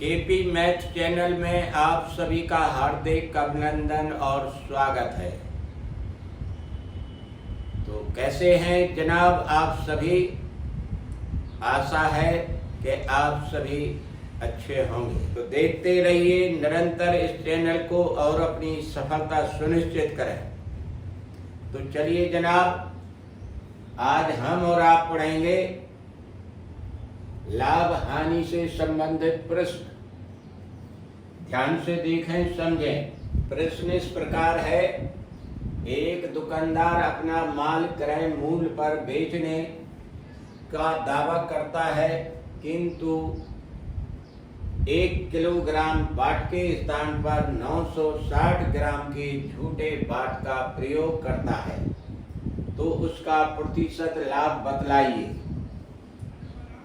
KP math channel में आप सभी का हार्दिक अभिनंदन और स्वागत है। तो कैसे हैं जनाब आप सभी? आशा है कि आप सभी अच्छे होंगे। तो देखते रहिए निरंतर इस चैनल को और अपनी सफलता सुनिश्चित करें। तो चलिए जनाब, आज हम और आप पढ़ेंगे लाभ हानि से संबंधित प्रश्न। ध्यान से देखें, समझें। प्रश्न इस प्रकार है, एक दुकानदार अपना माल क्रय मूल्य पर बेचने का दावा करता है, किंतु 1 किलोग्राम बाट के स्थान पर 960 ग्राम के झूठे बाट का प्रयोग करता है, तो उसका प्रतिशत लाभ बतलाइए।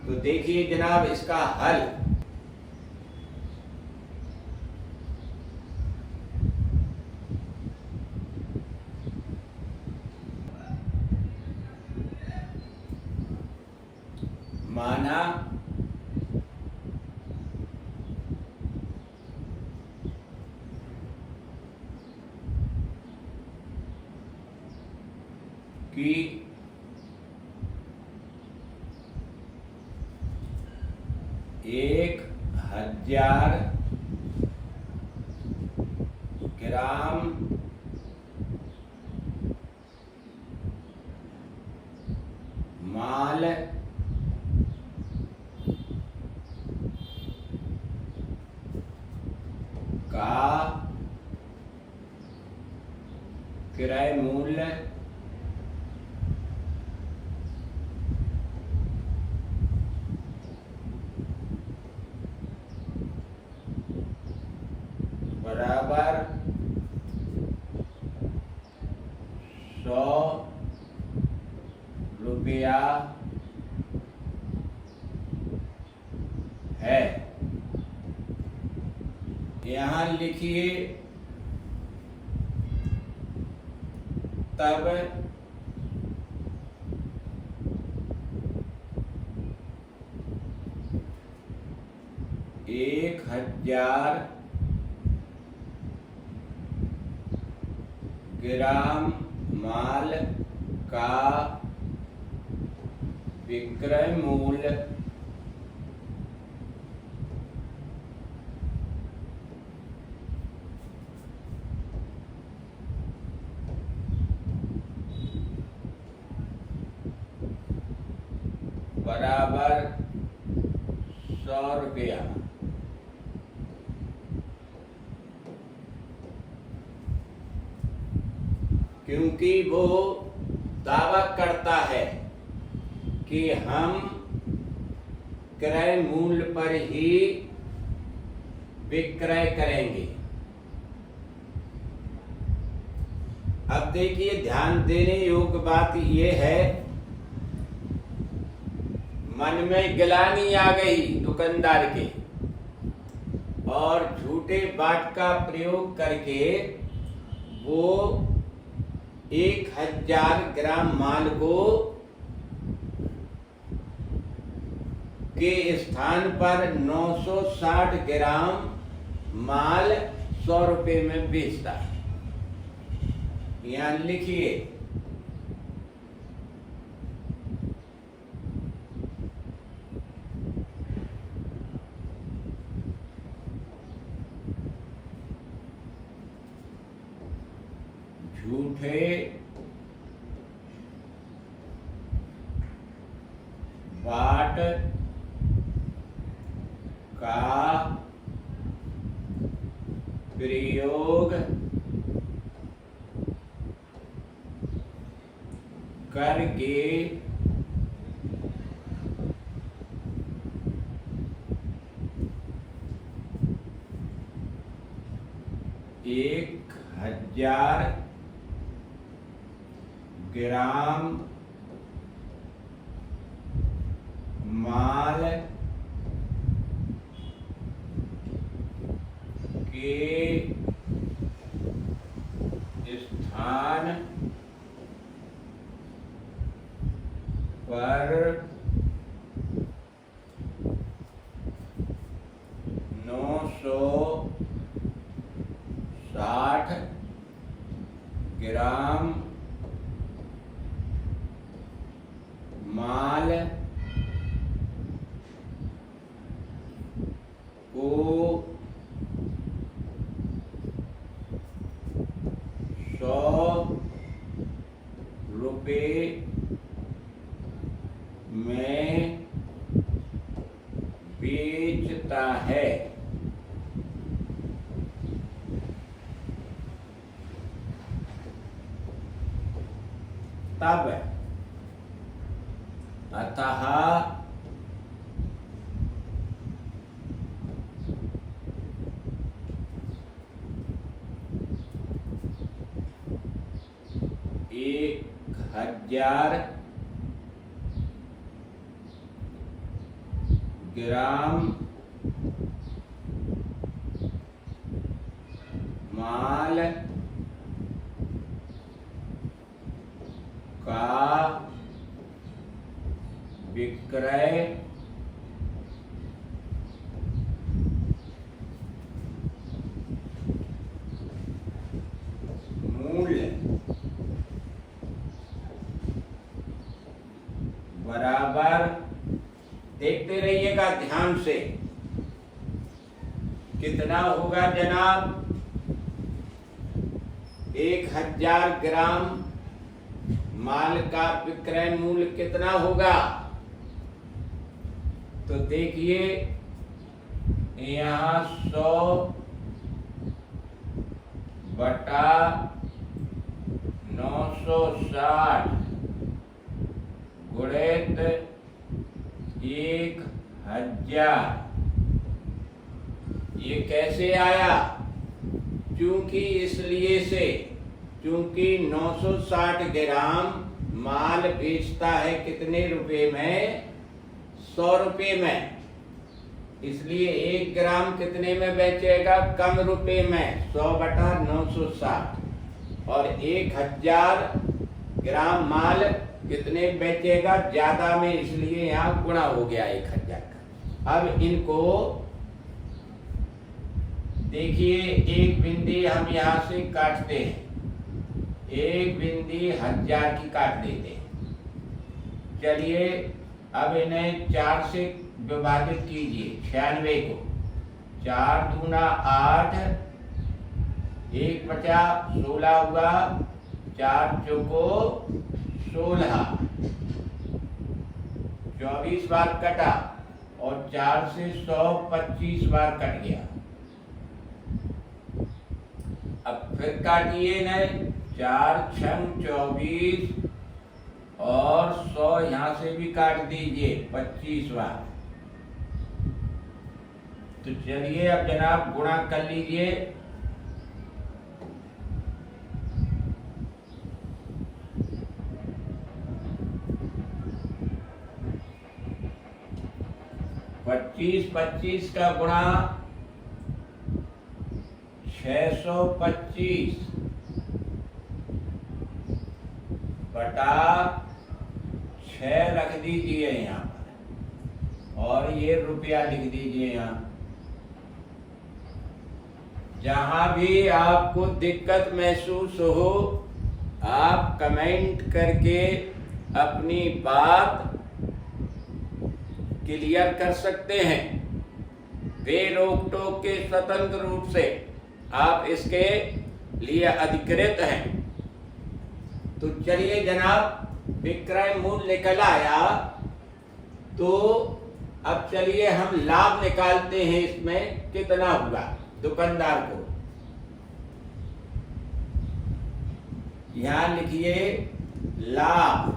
तो देखिए जनाब, इसका हल माना कि 1000 ग्राम माल का क्रय मूल्य बराबर 100 रुपया है। यहाँ लिखिए, तब 1000 ग्राम माल का विक्रय मूल्य बराबर 100 रुपया। क्योंकि वो दावा करता है कि हम क्रय मूल्य पर ही विक्रय करेंगे। अब देखिए, ध्यान देने योग्य बात यह है, मन में गिलानी आ गई दुकानदार के, और झूठे बाट का प्रयोग करके वो 1000 ग्राम माल को के स्थान पर 960 ग्राम माल 100 रुपये में बेचता है। यहाँ लिखिए, झूठे बाट का प्रयोग करके 1000 ग्राम माल के स्थान पर 960 ग्राम माल को 100 रुपये में बेचता है। तब अतः एक 1000 ग्राम माल का विक्रय मूल्य बराबर, देखते रहिएगा ध्यान से, कितना होगा जनाब? 1000 ग्राम माल का विक्रय मूल्य कितना होगा? तो देखिए यहाँ 100 बटा 960 गुणित 1000, ये कैसे आया? क्योंकि इसलिए से, क्योंकि 960 ग्राम माल बेचता है कितने रुपए में? 100 रुपये में। इसलिए 1 ग्राम कितने में बेचेगा? कम रुपए में, 100 बटा 960। और 1000 ग्राम माल कितने बेचेगा? ज्यादा में, इसलिए यहाँ गुणा हो गया 1000 का। अब इनको देखिए, एक बिंदी हम यहाँ से काटते हैं, एक बिंदी 1000 की काट देते हैं। चलिए अब इन्हें 4 से विभाजित कीजिए, 96 को। 4 दूना 8, 1 बचा 16 हुआ, 4 चौको 16, 24 बार कटा और 4 से 100 25 बार कट गया। अब फिर काटिए नहीं, 4 छंग 24 और 100 यहाँ से भी काट दीजिए 25 बार। तो चलिए अब जनाब गुणा कर लीजिए। 25 का गुणा 625 बटा 6 रख दीजिए यहाँ पर, और ये रुपया लिख दीजिए यहाँ। जहां भी आपको दिक्कत महसूस हो, आप कमेंट करके अपनी बात क्लियर कर सकते हैं, बेरोक टोक के स्वतंत्र रूप से आप इसके लिए अधिकृत हैं। तो चलिए जनाब, विक्रय मूल्य निकल आया, तो अब चलिए हम लाभ निकालते हैं। इसमें कितना हुआ दुकानदार को, यहां लिखिए लाभ।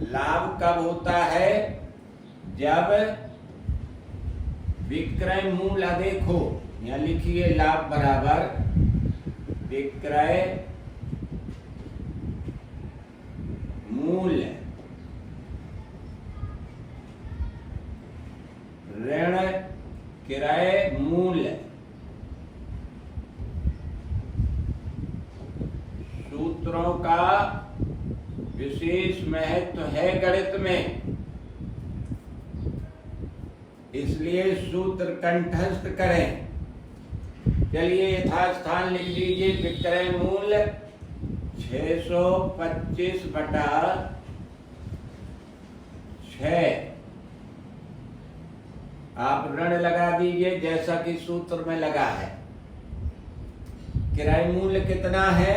लाभ कब होता है? जब विक्रय मूल्य अधिक हो। यहां लिखिए लाभ बराबर विक्रय मूल्य ऋण क्रय मूल्य। सूत्रों का विशेष महत्व है गणित में। इसलिए सूत्र कंठस्थ करें। चलिए यथास्थान लिख लीजिए। विक्रय मूल्य 625 बटा 6। आप ऋण लगा दीजिए जैसा कि सूत्र में लगा है। किराए मूल्य कितना है?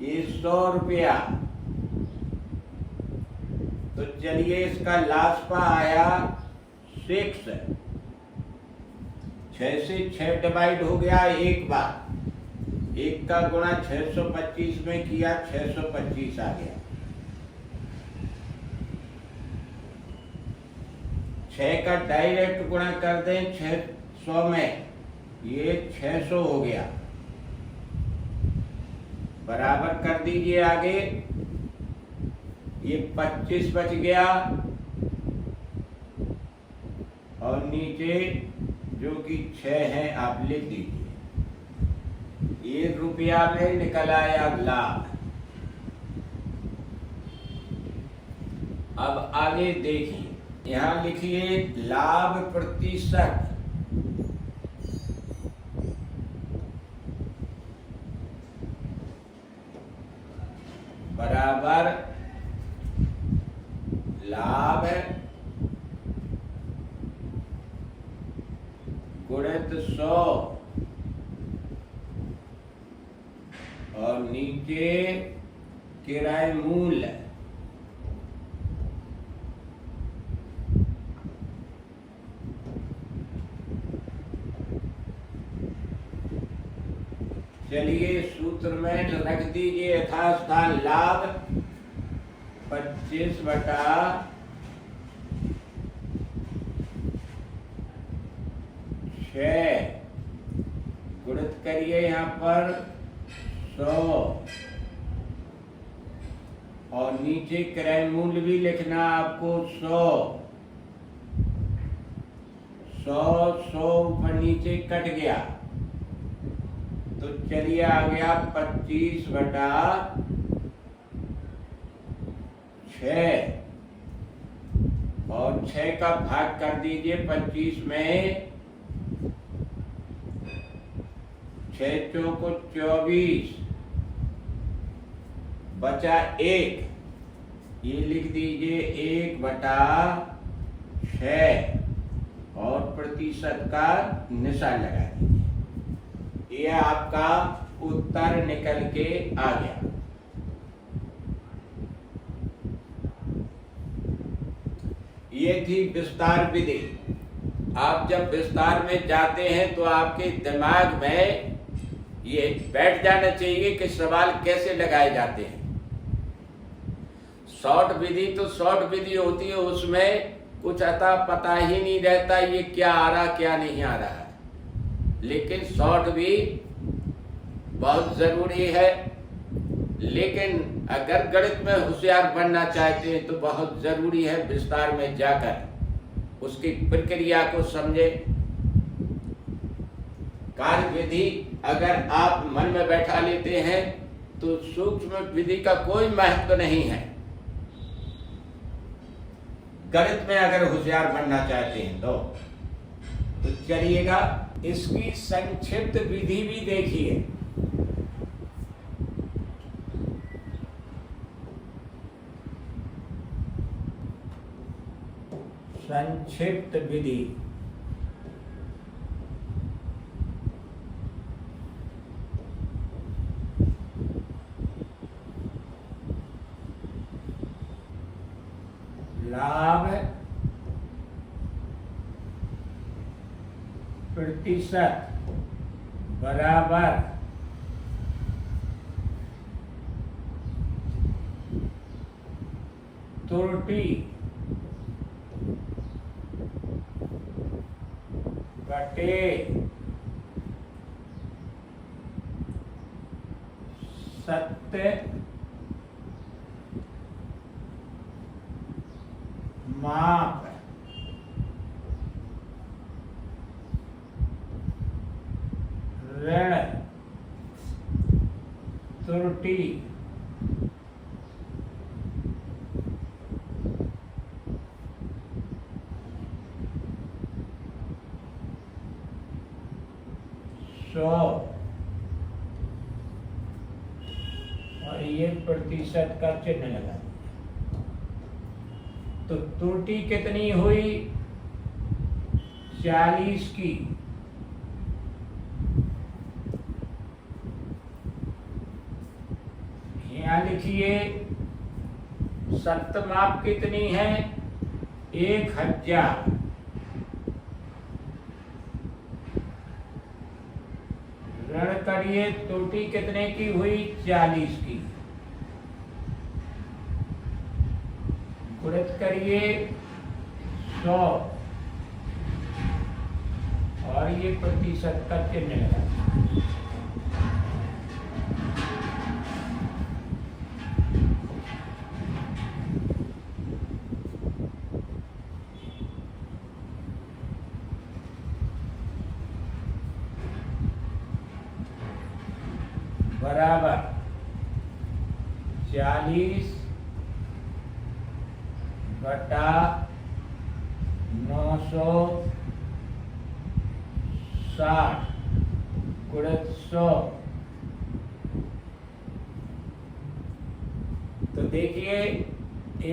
ये 100 रुपया। तो चलिए इसका लास्पा आया 6। 6 से 6 डिवाइड हो गया एक बार। एक का गुणा 625 में किया, 625 आ गया। 6 का डायरेक्ट गुणा कर दें 600 में, ये 600 हो गया। बराबर कर दीजिए आगे। ये 25 बच गया और नीचे जो कि 6 है आप लिख दीजिए। ये रुपया में निकल आया लाभ। अब आगे देखिए, यहां लिखिए लाभ प्रतिशत। बराबर लाभ गुणित 100 और नीचे किराए मूल्य। चलिए सूत्र में रख दीजिए यथास्थान लाभ 25 बटा 6 गुणित करिए यहाँ पर 100 और नीचे क्रय मूल्य भी लिखना आपको 100। 100 ऊपर नीचे कट गया तो चलिए आ गया 25 बटा 6 और 6 का भाग कर दीजिए 25 में। 6 चौको 24 बचा 1, ये लिख दीजिए 1 बटा 6 और प्रतिशत का निशान लगा दीजिए। ये आपका उत्तर निकल के आ गया। ये थी विस्तार विधि। आप जब विस्तार में जाते हैं तो आपके दिमाग में ये बैठ जाना चाहिए कि सवाल कैसे लगाए जाते हैं। शॉर्ट विधि तो शॉर्ट विधि होती है, उसमें कुछ अता पता ही नहीं रहता ये क्या आ रहा क्या नहीं आ रहा है। लेकिन शॉर्ट भी बहुत जरूरी है। लेकिन अगर गणित में होशियार बनना चाहते हैं तो बहुत जरूरी है विस्तार में जाकर उसकी प्रक्रिया को समझे। कार्य विधि अगर आप मन में बैठा लेते हैं तो सूक्ष्म विधि का कोई महत्व नहीं है। गणित में अगर होशियार बनना चाहते हैं तो चलिएगा इसकी संक्षिप्त विधि भी देखिए। संक्षिप्त विधि लाभ प्रतिशत बराबर त्रुटि बटे सत्य माप। ऋण त्रुटि 100 और ये प्रतिशत का चिन्ह लगा। तो त्रुटि कितनी हुई? 40 की। यहां लिखिए सत्य माप कितनी है? 1000। ऋण करिए, त्रुटि कितने की हुई? 40 की। गुणित करिए 100 और ये प्रतिशत का चिन्ह लगा। बराबर 40 बटा 960 गुणित 100। तो देखिए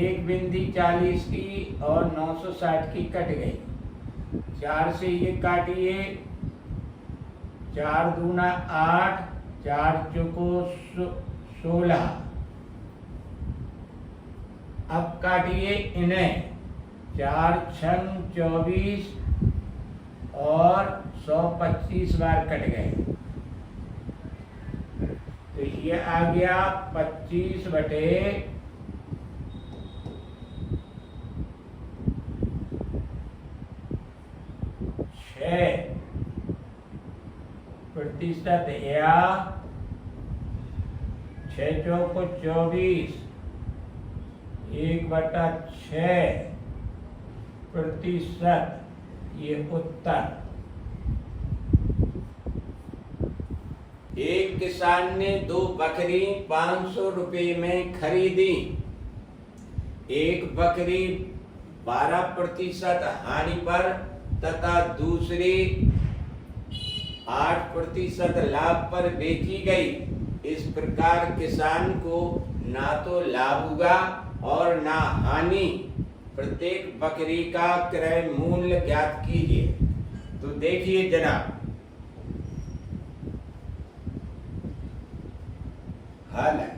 एक बिंदी 40 की और 960 की कट गई। 4 से ये काटिए, 4 दूना 8, 4 चौको 16। अब काटिए इन्हें, 4 छंग 24 और 125 बार कट गए। तो ये आ गया 25 बटे 6 प्रतिशत, या 6 चौको 24, 1/6 प्रतिशत। ये उत्तर। एक किसान ने 2 बकरी 500 रुपए में खरीदी। एक बकरी 12% हानि पर तथा दूसरी 8% लाभ पर बेची गई। इस प्रकार किसान को ना तो लाभ हुआ और ना हानि। प्रत्येक बकरी का क्रय मूल्य ज्ञात कीजिए। तो देखिए जनाब, हल है।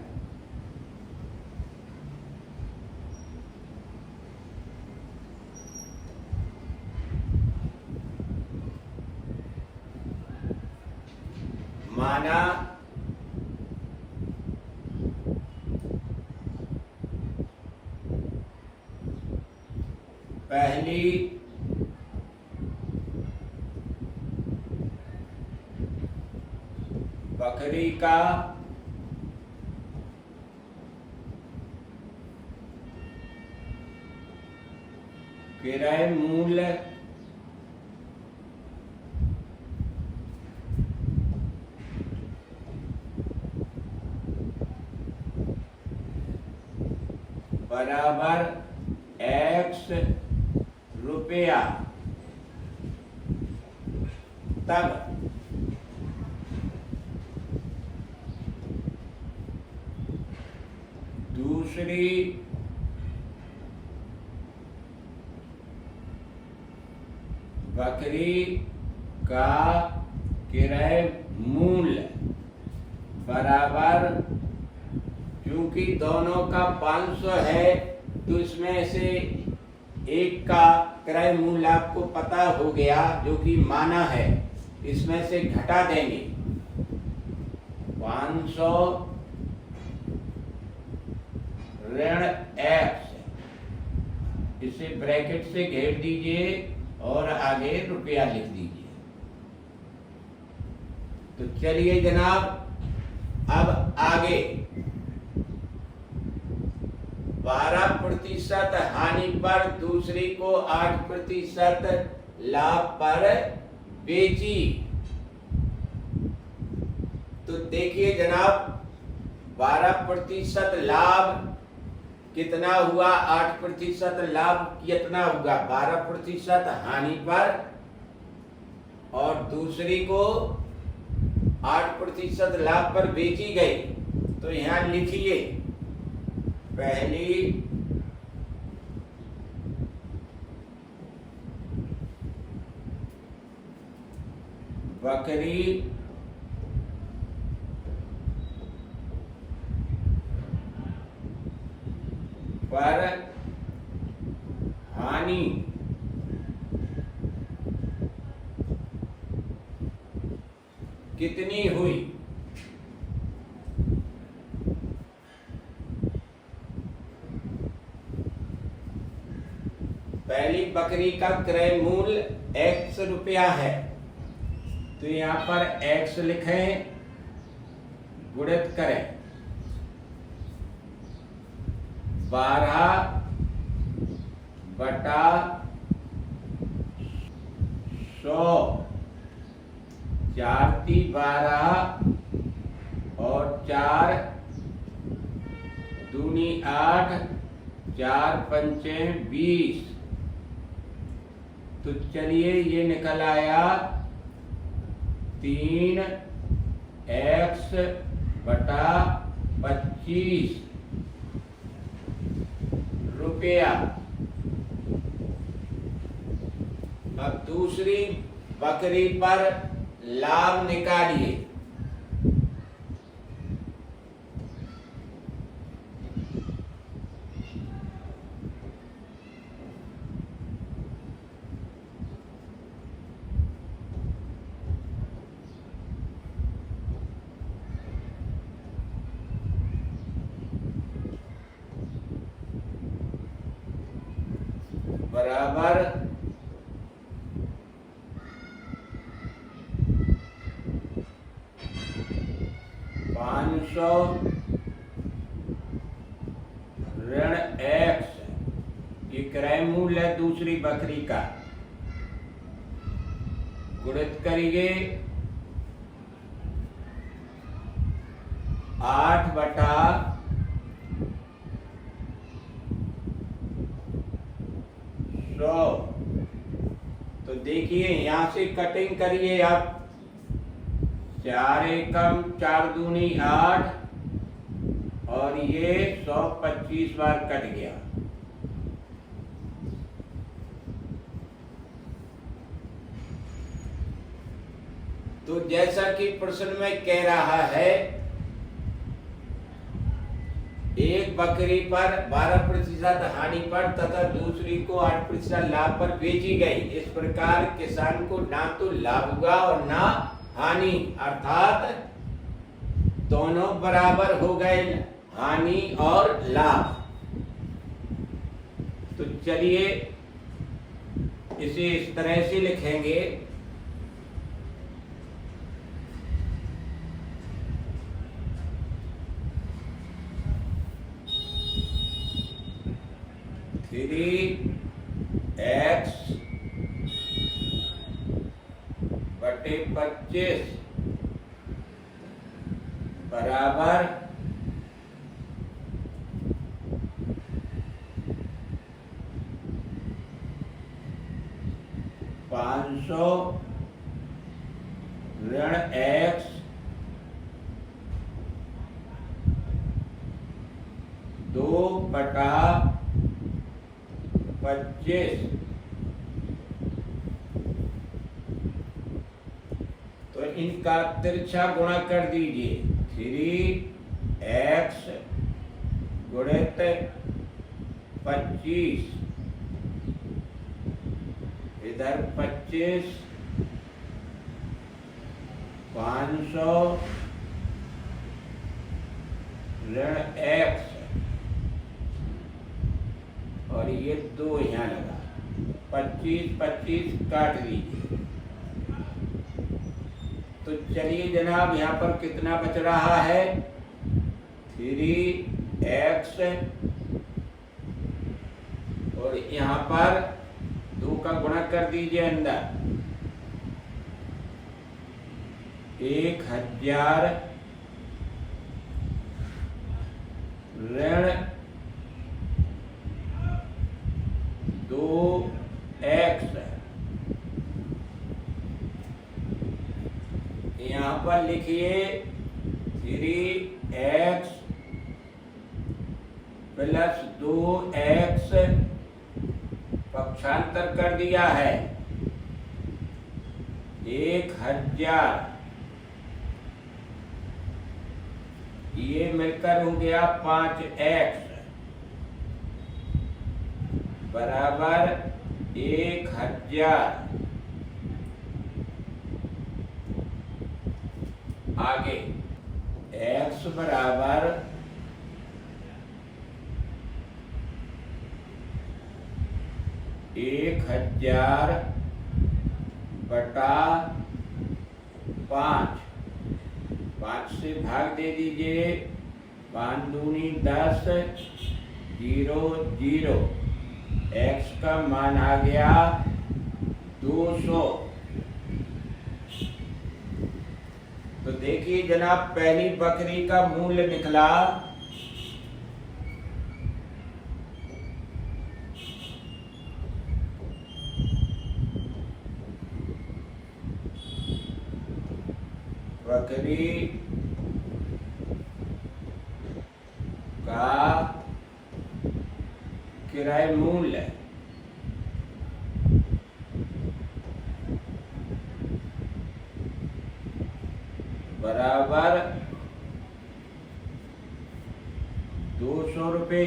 माना पहली बकरी का क्रय मूल्य बराबर X रुपया। तब दूसरी बकरी का क्रय मूल्य बराबर, क्योंकि दोनों का 500 है तो इसमें से एक का क्रय मूल्य आपको पता हो गया जो कि माना है, इसमें से घटा देंगे 500 ऋण X, इसे ब्रैकेट से घेर दीजिए और आगे रुपया लिख दीजिए। तो चलिए जनाब, अब आगे 12% हानि पर दूसरी को 8% लाभ पर बेची। तो देखिए जनाब, 12% लाभ कितना हुआ, 8% लाभ कितना हुआ, 12% हानि पर, और दूसरी को 8% लाभ पर बेची गई, तो यहां लिखिए पहली बकरी पर हानि कितनी हुई? पहली बकरी का क्रय मूल्य X रुपया है, तो यहां पर X लिखें, गुणित करें 12/100, 4 × 12 और 4 दूनी 8, 4 पंचे 20। तो चलिए ये निकल आया 3x/25 रुपया। अब दूसरी बकरी पर लाभ निकालिए। बराबर 500 ऋण X, ये क्रय मूल्य है दूसरी बकरी का, गुणित करिए 8/100। तो देखिए यहां से कटिंग करिए आप, 4 एकम 4 दूनी 8 और ये 125 बार कट गया। तो जैसा कि प्रश्न में कह रहा है, एक बकरी पर 12% हानि पर तथा दूसरी को 8% लाभ पर बेची गई। इस प्रकार किसान को ना तो लाभ हुआ और ना हानि, अर्थात दोनों बराबर हो गए, हानि और लाभ। तो चलिए इसे इस तरह से लिखेंगे, थ्री एक्स बटे 25 बराबर 500 ऋण X 2/25। तो इनका तिरछा गुणा कर दीजिए, 3x गुणित 25, इधर 25, 500 ऋण X और ये 2 यहाँ लगा, 25 काट दीजिए। तो चलिए जनाब यहाँ पर कितना बच रहा है, 3x और यहाँ पर 2 का गुणा कर दीजिए अंदर, 1000 ऋण 2x, यहाँ पर लिखिए 3x प्लस 2x, पक्षांतर कर दिया है 1000, ये मिलकर हो गया 5x बराबर 1000। आगे x बराबर 1000 बटा 5, 5 से भाग दे दीजिए, 5 दूनी 10, 0 0, x का मान आ गया 200। तो देखिए जनाब, पहली बकरी का मूल्य निकला बकरी का किराए मूल्य बराबर 200 रुपये।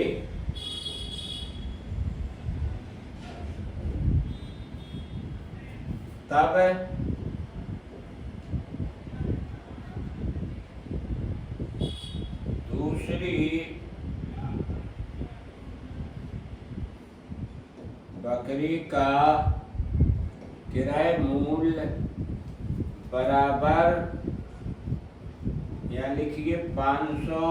तब दूसरी बकरी का किराए मूल्य बराबर, या लिखिए 500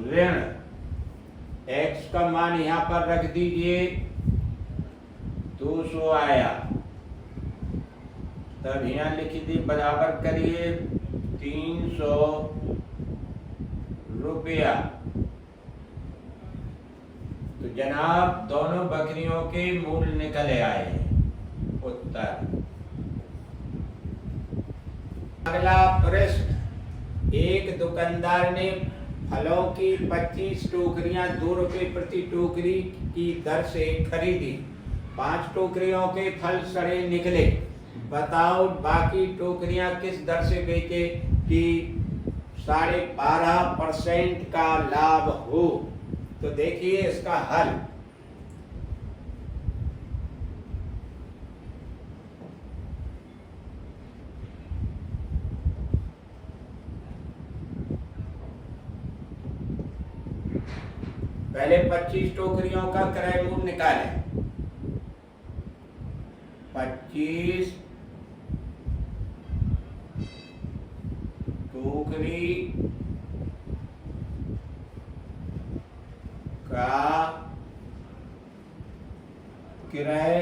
ऋण x का मान यहाँ पर रख दीजिए, 200 आया। तब यहाँ लिख दी बराबर करिए 300 रुपया। तो जनाब दोनों बकरियों के मूल्य निकल आए। उत्तर। अगला प्रश्न, एक दुकानदार ने फलों की 25 टोकरियां 2 रुपए प्रति टोकरी की दर से खरीदी। 5 टोकरियों के फल सड़े निकले। बताओ बाकी टोकरियां किस दर से बेचे कि 12.5% का लाभ हो। तो देखिए इसका हल। पहले 25 टोकरियों का क्रय मूल्य निकालें। 25 टोकरी का क्रय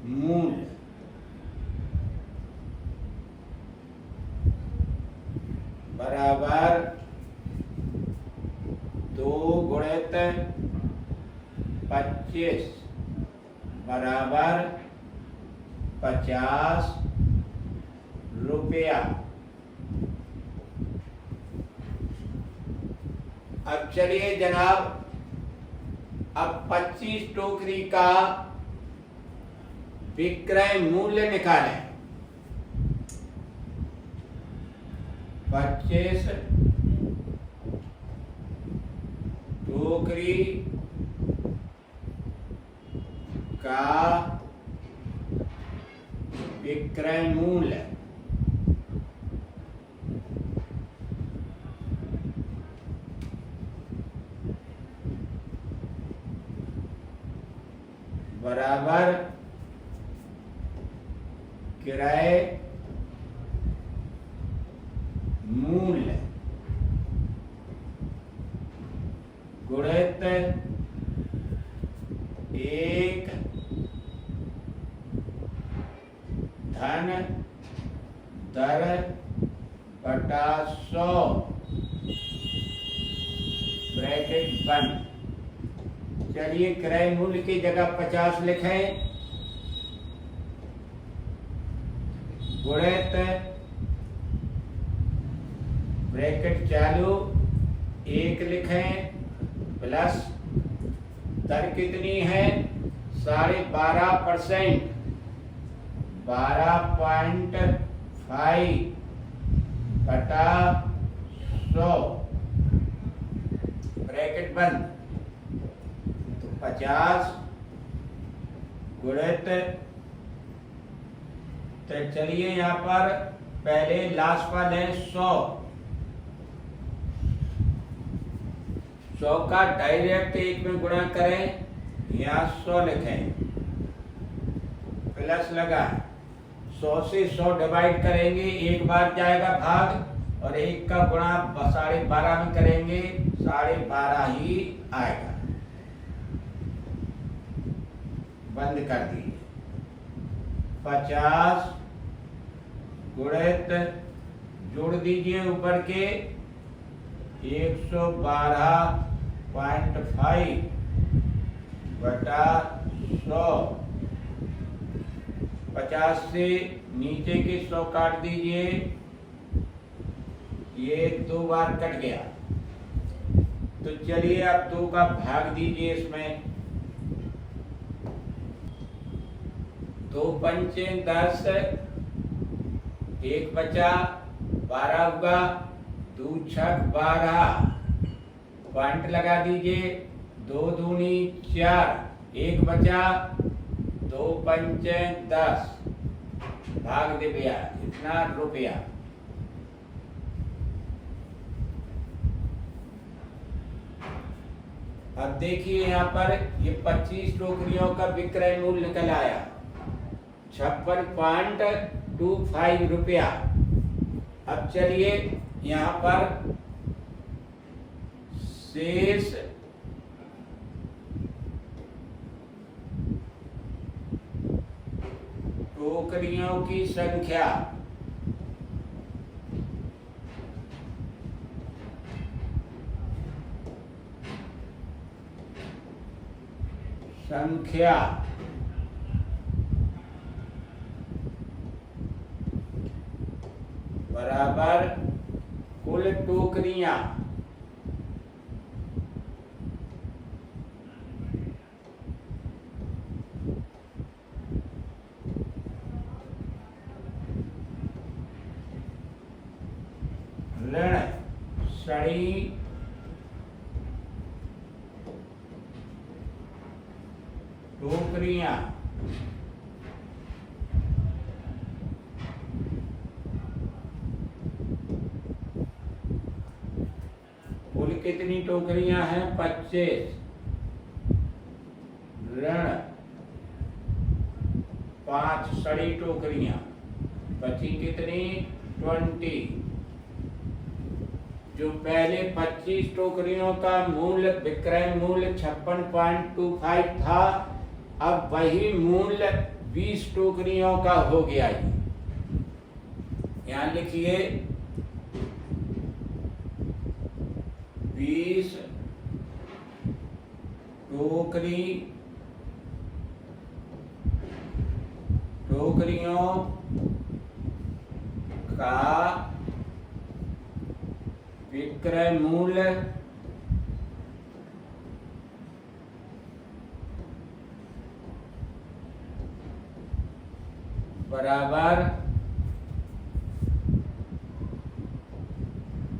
मूल्य बराबर 2 गुणित 25 बराबर 50 रुपया। अब चलिए जनाब, अब 25 टोकरी का विक्रय मूल्य निकालें। 25 टोकरी का विक्रय मूल्य बराबर किराए मूल्य गुणित 1 धन दर बटा 100 ब्रैकेट बंद। चलिए क्रय मूल्य की जगह 50 लिखें। गुणित ब्रैकेट चालू 1 लिखें प्लस दर कितनी है 12.5%, 12.5 बटा 100 ब्रैकेट बंद। तो 50 गुणित, तो चलिए यहाँ पर पहले लास्ट पर है 100 का डायरेक्ट 1 में गुणा करें, यहाँ 100 लिखें प्लस लगा 100 से 100 डिवाइड करेंगे, एक बार जाएगा भाग और 1 का गुणा 12.5 में करेंगे 12.5 ही आएगा। बंद कर दिए। 50 गुणित जोड़ दीजिए ऊपर के 112.5 बटा 100, 50 से नीचे के 100 काट दीजिए, ये 2 बार कट गया। तो चलिए अब 2 का भाग दीजिए इसमें, 2 पंचे 10, 1 बचा 12 हुआ, 2 छक 12, पॉइंट लगा दीजिए, 2 दूनी 4, 1 बचा, 2 पंचे 10, भाग दे भैया इतना रुपया। अब देखिए यहाँ पर ये 25 टोकरियों का विक्रय मूल्य निकल आया 56.25 रुपया। अब चलिए यहाँ पर शेष टोकरियों की संख्या बराबर कुल टोकरियां ऋण सड़ी टोकरियां कुल कितनी टोकरियां हैं 25, ऋण 5 सड़ी टोकरियां, बची कितनी 20। जो पहले 25 टोकरियों का मूल्य विक्रय मूल्य 56.25 था, अब वही मूल्य 20 टोकरियों का हो गया। यहाँ लिखिए 20 टोकरियों का विक्रय मूल्य बराबर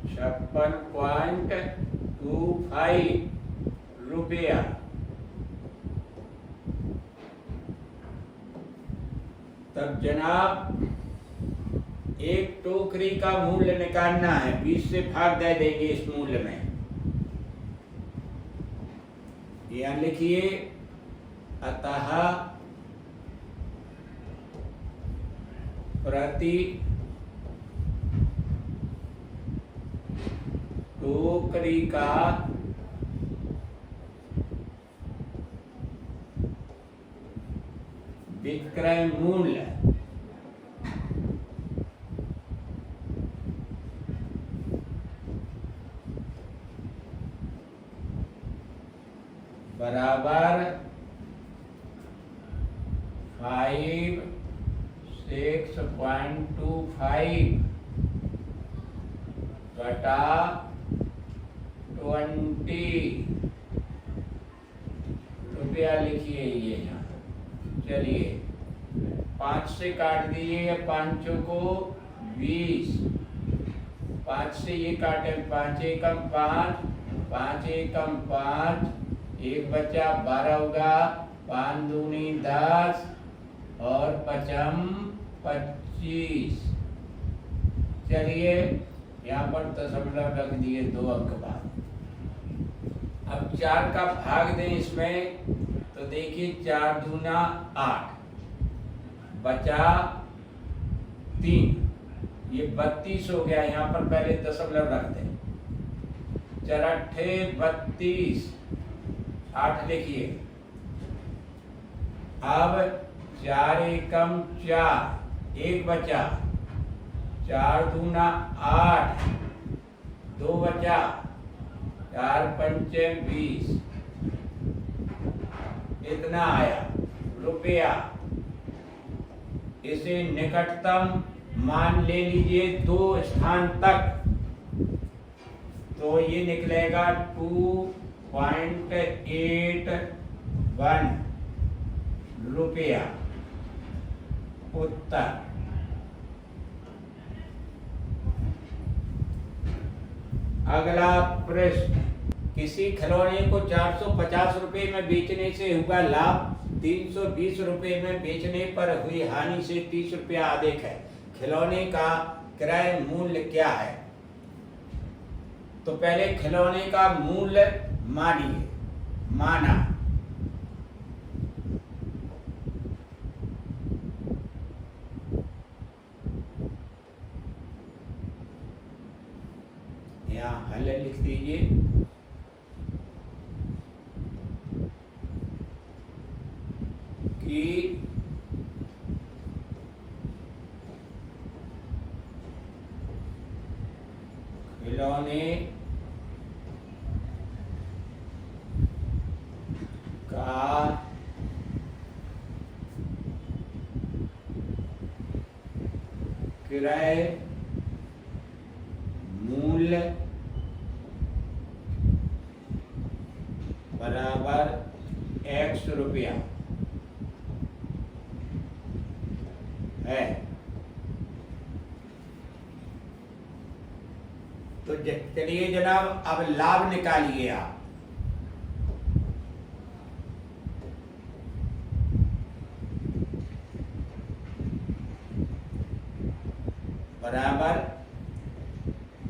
56.25 रुपया। तब जनाब एक टोकरी का मूल्य निकालना है, 20 से भाग दे देंगे इस मूल्य में। यह लिखिए अतः प्रति टोकरी का विक्रय मूल्य बराबर 5 6.25 बटा 20 रुपया लिखिए ये यहाँ। चलिए 5 से काट दीजिए, 5 को 20, 5 से ये काटे, 5 एकम 5, 5 एकम 5, एक बचा 12 होगा, 5 दूनी 10 और 5 25। चलिए यहाँ पर दशमलव रख दिए 2 अंक बाद। अब 4 का भाग दें इसमें, तो देखिए 4 दूना 8, बचा 3, ये 32 हो गया। यहाँ पर पहले दशमलव रख दें, 4 अट्ठे 32, 8 लिखिए। अब 4 एकम 4, एक बचा, 4 दूना 8, 2 बचा, 4 पंचे 20, इतना आया रुपया। इसे निकटतम मान ले लीजिए 2 स्थान तक, तो ये निकलेगा 2.81 रुपया उत्तर। अगला प्रश्न, किसी खिलौने को 450 रुपए में बेचने से हुआ लाभ 320 रुपए में बेचने पर हुई हानि से 30 रुपया अधिक है। खिलौने का क्रय मूल्य क्या है? तो पहले खिलौने का मूल्य माना, यहाँ हल लिख दीजिए। कि खिलौने का क्रय मूल्य बराबर X रुपया है। तो चलिए जनाब, अब लाभ निकालिए आप। बराबर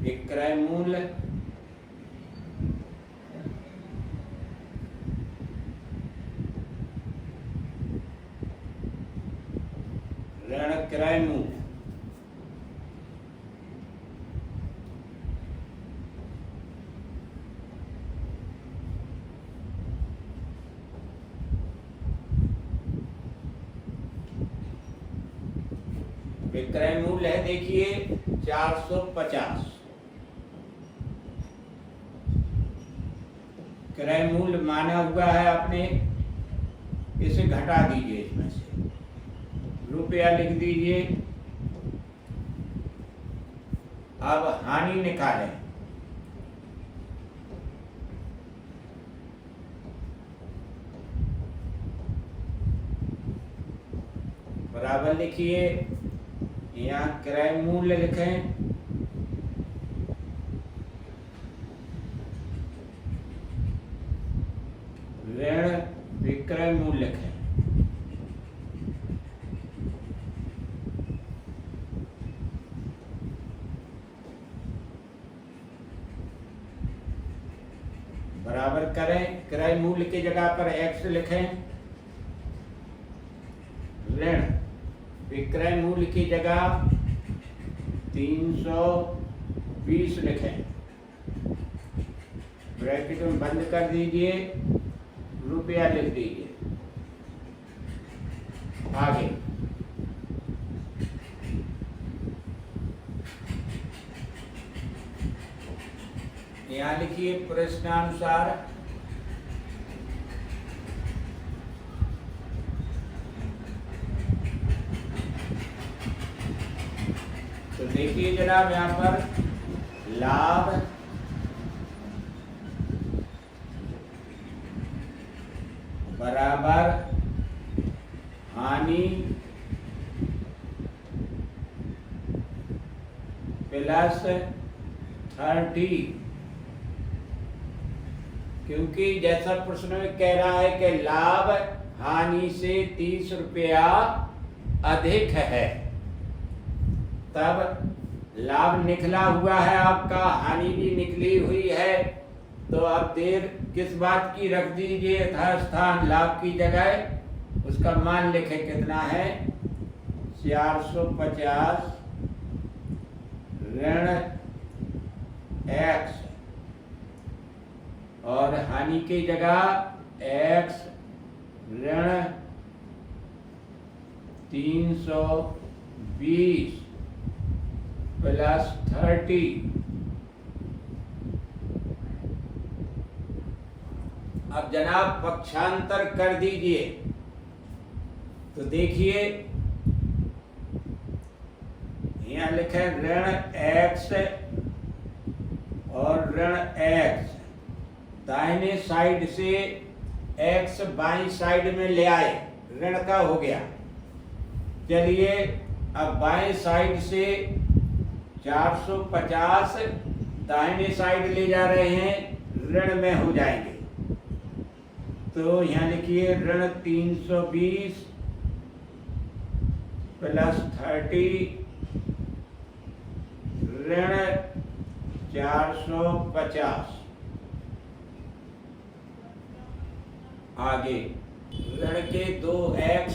विक्रय मूल्य ऋण क्रय मूल्य। विक्रय मूल्य है देखिए 450। क्रय मूल्य माना हुआ है आपने, इसे घटा दीजिए, इसमें से रुपया लिख दीजिए। अब हानि निकालें। बराबर लिखिए, यहाँ क्रय मूल्य लिखें, ऋण विक्रय मूल्य लिखें। बराबर करें, क्रय मूल्य की जगह पर X लिखें, ऋण विक्रय मूल्य की जगह 320 लिखें। ब्रैकेट में बंद कर दीजिए, रुपया लिख दीजिए। आगे यहाँ लिखिए प्रश्नानुसार देखिए जनाब यहाँ पर लाभ बराबर हानि प्लस 30, क्योंकि जैसा प्रश्न में कह रहा है कि लाभ हानि से 30 रुपया अधिक है, तब लाभ निकला हुआ है आपका, हानि भी निकली हुई है, तो अब देर किस बात की रख दीजिए यथास्थान लाभ की जगह, उसका मान लिखे कितना है 450 ऋण x, और हानि की जगह x ऋण 320 प्लस 30। अब जनाब पक्षांतर कर दीजिए, तो देखिए यहाँ लिखे ऋण x और ऋण x, दाहिने साइड से x बाईं साइड में ले आए, ऋण का हो गया। चलिए अब बाएं साइड से 450 दाहिने साइड ले जा रहे हैं, ऋण में हो जाएंगे, तो यहाँ लिखिए ऋण 320 प्लस 30 ऋण 450। आगे ऋण के 2x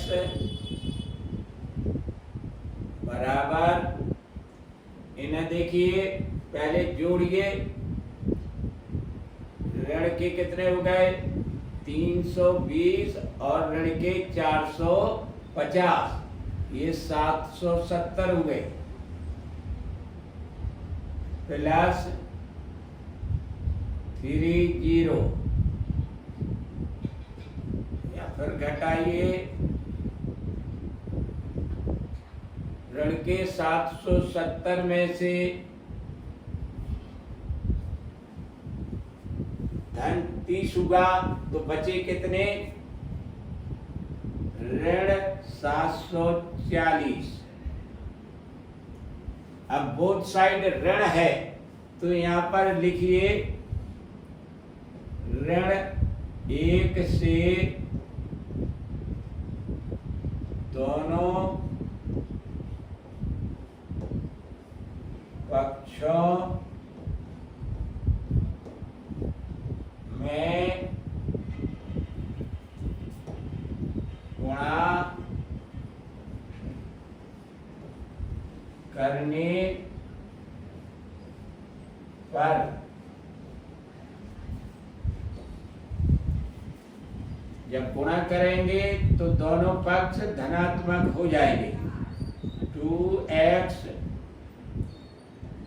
बराबर, इन्हें देखिए पहले जोड़िए, ऋण के कितने हो गए 320 और ऋण के 450, ये 770 हुए, प्लस 30 या फिर घटाइए, ऋण के 770 में से धन 30 हुआ, तो बचे कितने ऋण 740। अब बोथ साइड ऋण है, तो यहां पर लिखिए ऋण 1 से दोनों पक्षों में गुणा करने पर जब गुणा करेंगे तो दोनों पक्ष धनात्मक हो जाएंगे। 2x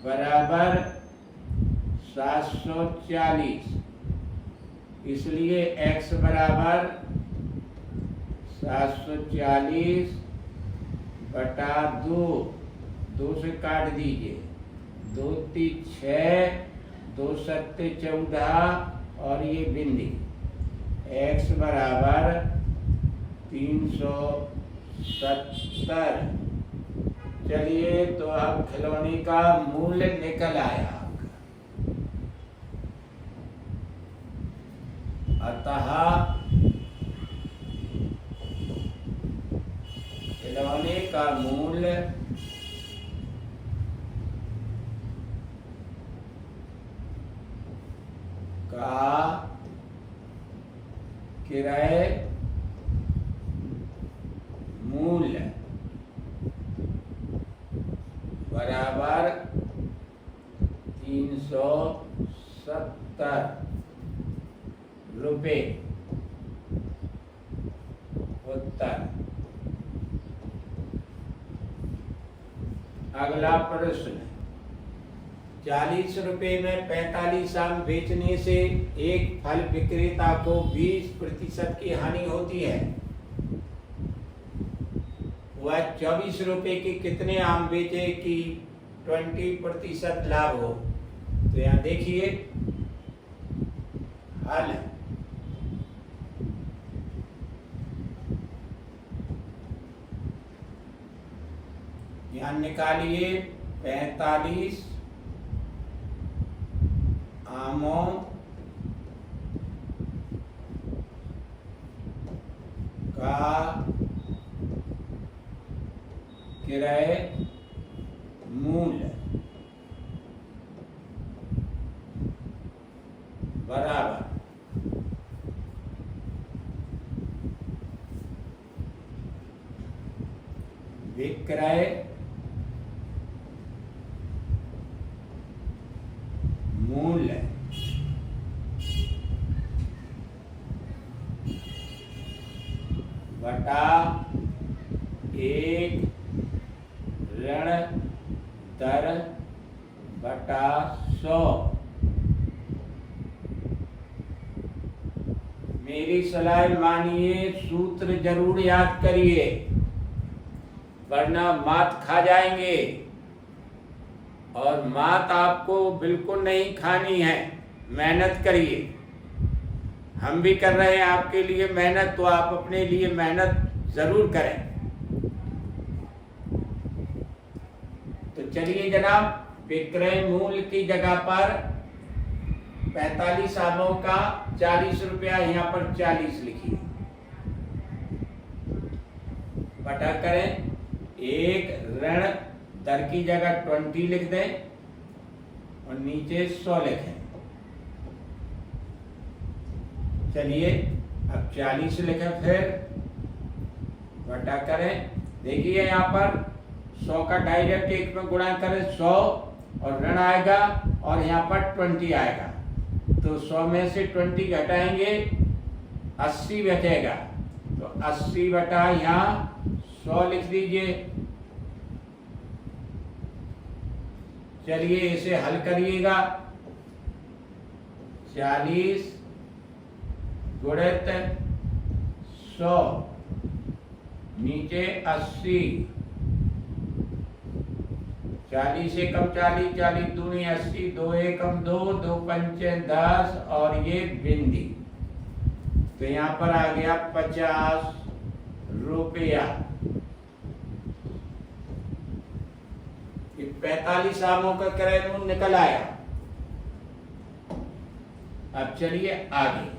बराबर 740, इसलिए x बराबर 740 बटा 2, 2 से काट दीजिए, 2 3 6, 2 7 14 और ये बिंदी, x बराबर 370। चलिए तो अब खिलौने का मूल्य निकल आया, अतः खिलौने का मूल्य का किराए मूल्य बराबर 370 रुपये। उत्तर। अगला प्रश्न, 40 रुपये में 45 आम बेचने से एक फल विक्रेता को 20% की हानि होती है, वह 24 रुपये के कितने आम बेचे कि 20% लाभ हो। तो यहाँ देखिए हल, यहाँ निकालिए 45 आमों का क्रय मूल्य बराबर विक्रय मूल्य बटा एक ऋण दर बटा 100। मेरी सलाह मानिए, सूत्र जरूर याद करिए, वरना मात खा जाएंगे। और मात आपको बिल्कुल नहीं खानी है, मेहनत करिए। हम भी कर रहे हैं आपके लिए मेहनत, तो आप अपने लिए मेहनत जरूर करें। तो चलिए जनाब, विक्रय मूल्य की जगह पर 45 आमों का 40 रुपया, यहाँ पर 40 लिखिए, बटा करें एक ऋण दर की जगह 20 लिख दें और नीचे 100 लिखें। चलिए अब 40 लिखें, फिर बटा करें। देखिए यहाँ पर 100 का डायरेक्ट एक में गुणा करें 100 और ऋण आएगा और यहाँ पर 20 आएगा। तो 100 में से 20 घटाएंगे 80 बचेगा। तो 80 बटा यहाँ 100 लिख दीजिए। चलिए इसे हल करिएगा। 40 गुणित 100 नीचे 80, 40 एकम 40, 40 दूनी 80, 2 एकम 2, 2 पंचे 10 और ये बिंदी। तो यहाँ पर आ गया 50 रुपया। 45 आमों का क्रय मूल्य निकल आया। अब चलिए आगे।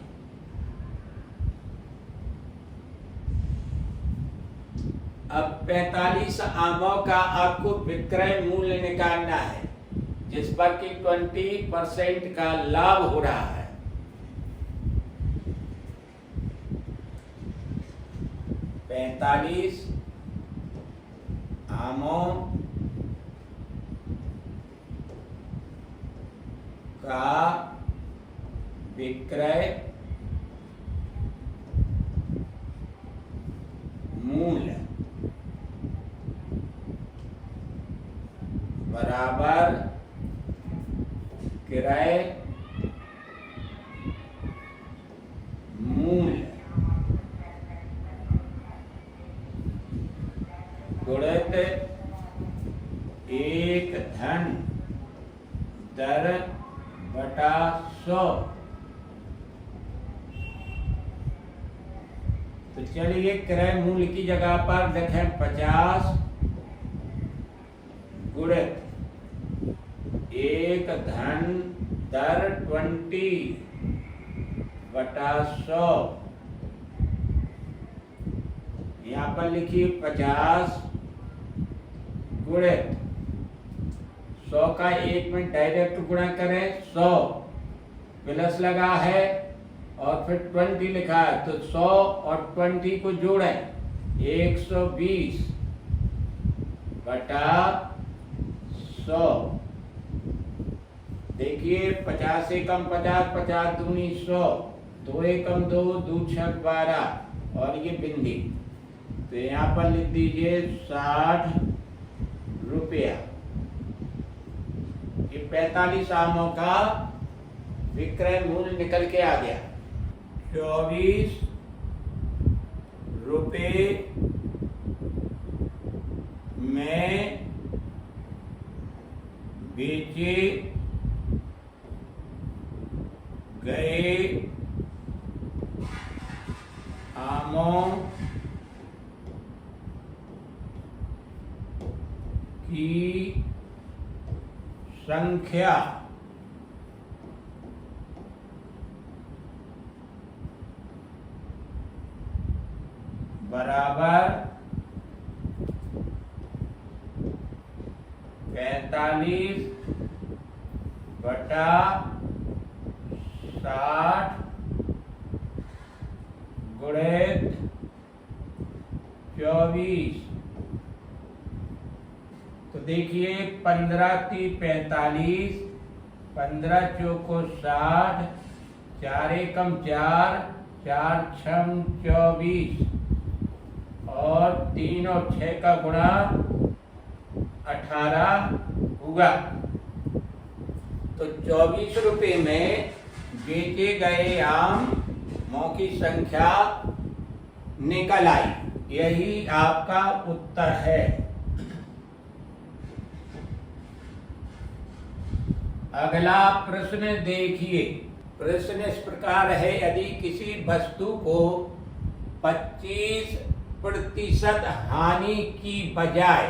अब 45 आमों का आपको विक्रय मूल्य निकालना है, जिस पर कि 20% का लाभ हो रहा है। पैंतालीस आमों का विक्रय मूल्य बराबर क्रय मूल्य गुणित एक धन दर बटा 100। तो चलिए क्रय मूल्य की जगह पर लिखें 50 गुणित एक धन दर 20 बटा 100। यहाँ पर लिखिए 50 गुणित 100 का एक में डायरेक्ट गुणा करें 100 प्लस लगा है और फिर 20 लिखा है, तो 100 और 20 को जोड़ें 120 बटा 100। देखिए 50 एकम 50, 50 दूनी 100, 2 एकम 2, 2 छक 12 और ये बिंदी। तो यहाँ पर लिख दीजिए 60 रुपया। ये 45 आमों का विक्रय मूल्य निकल के आ गया। 24 रुपये में बेचे गए आमों की संख्या बराबर 45/60 गुणित 24। तो देखिए 15 × 45, 15 चौको 60, 4 एकम 4, 4 छम 24 और 3 और 6 का गुणा 18 होगा। तो 24 रुपये में बेचे गए आमों की संख्या निकल आई। यही आपका उत्तर है। अगला प्रश्न देखिए। प्रश्न इस प्रकार है, यदि किसी वस्तु को 25% हानि की बजाय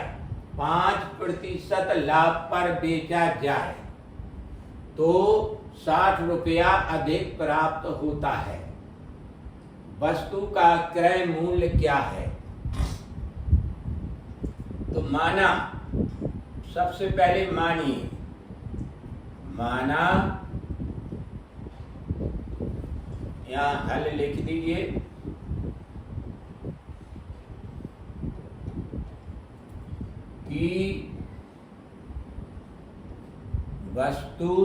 5% लाभ पर बेचा जाए तो 60 रुपया अधिक प्राप्त होता है। वस्तु का क्रय मूल्य क्या है? तो माना, सबसे पहले मानिए, माना, यहां हल लिख दीजिए। कि वस्तु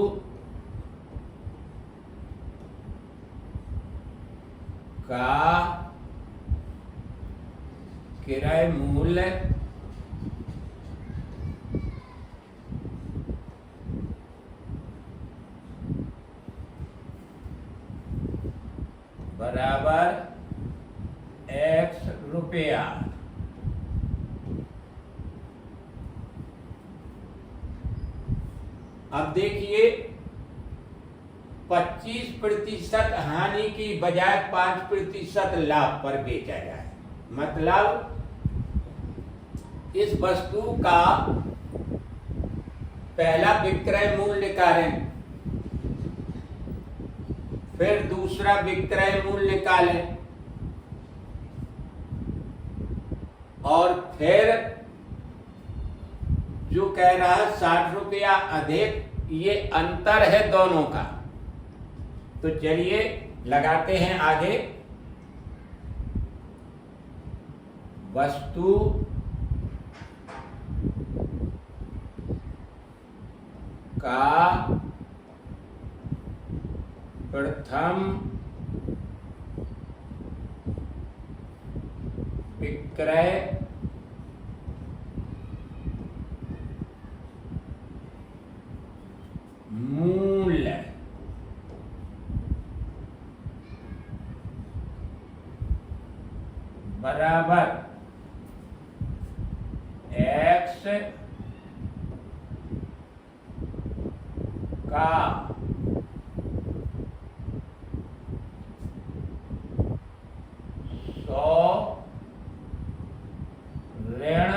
का क्रय मूल्य बराबर X रुपया। अब देखिए 25% हानि की बजाय 5% लाभ पर बेचा जाए, मतलब इस वस्तु का पहला विक्रय मूल्य निकालें, फिर दूसरा विक्रय मूल्य निकालें और फिर जो कह रहा है 60 रुपया अधिक, ये अंतर है दोनों का। तो चलिए लगाते हैं आगे। वस्तु का प्रथम विक्रय मूल्य बराबर X का ऋण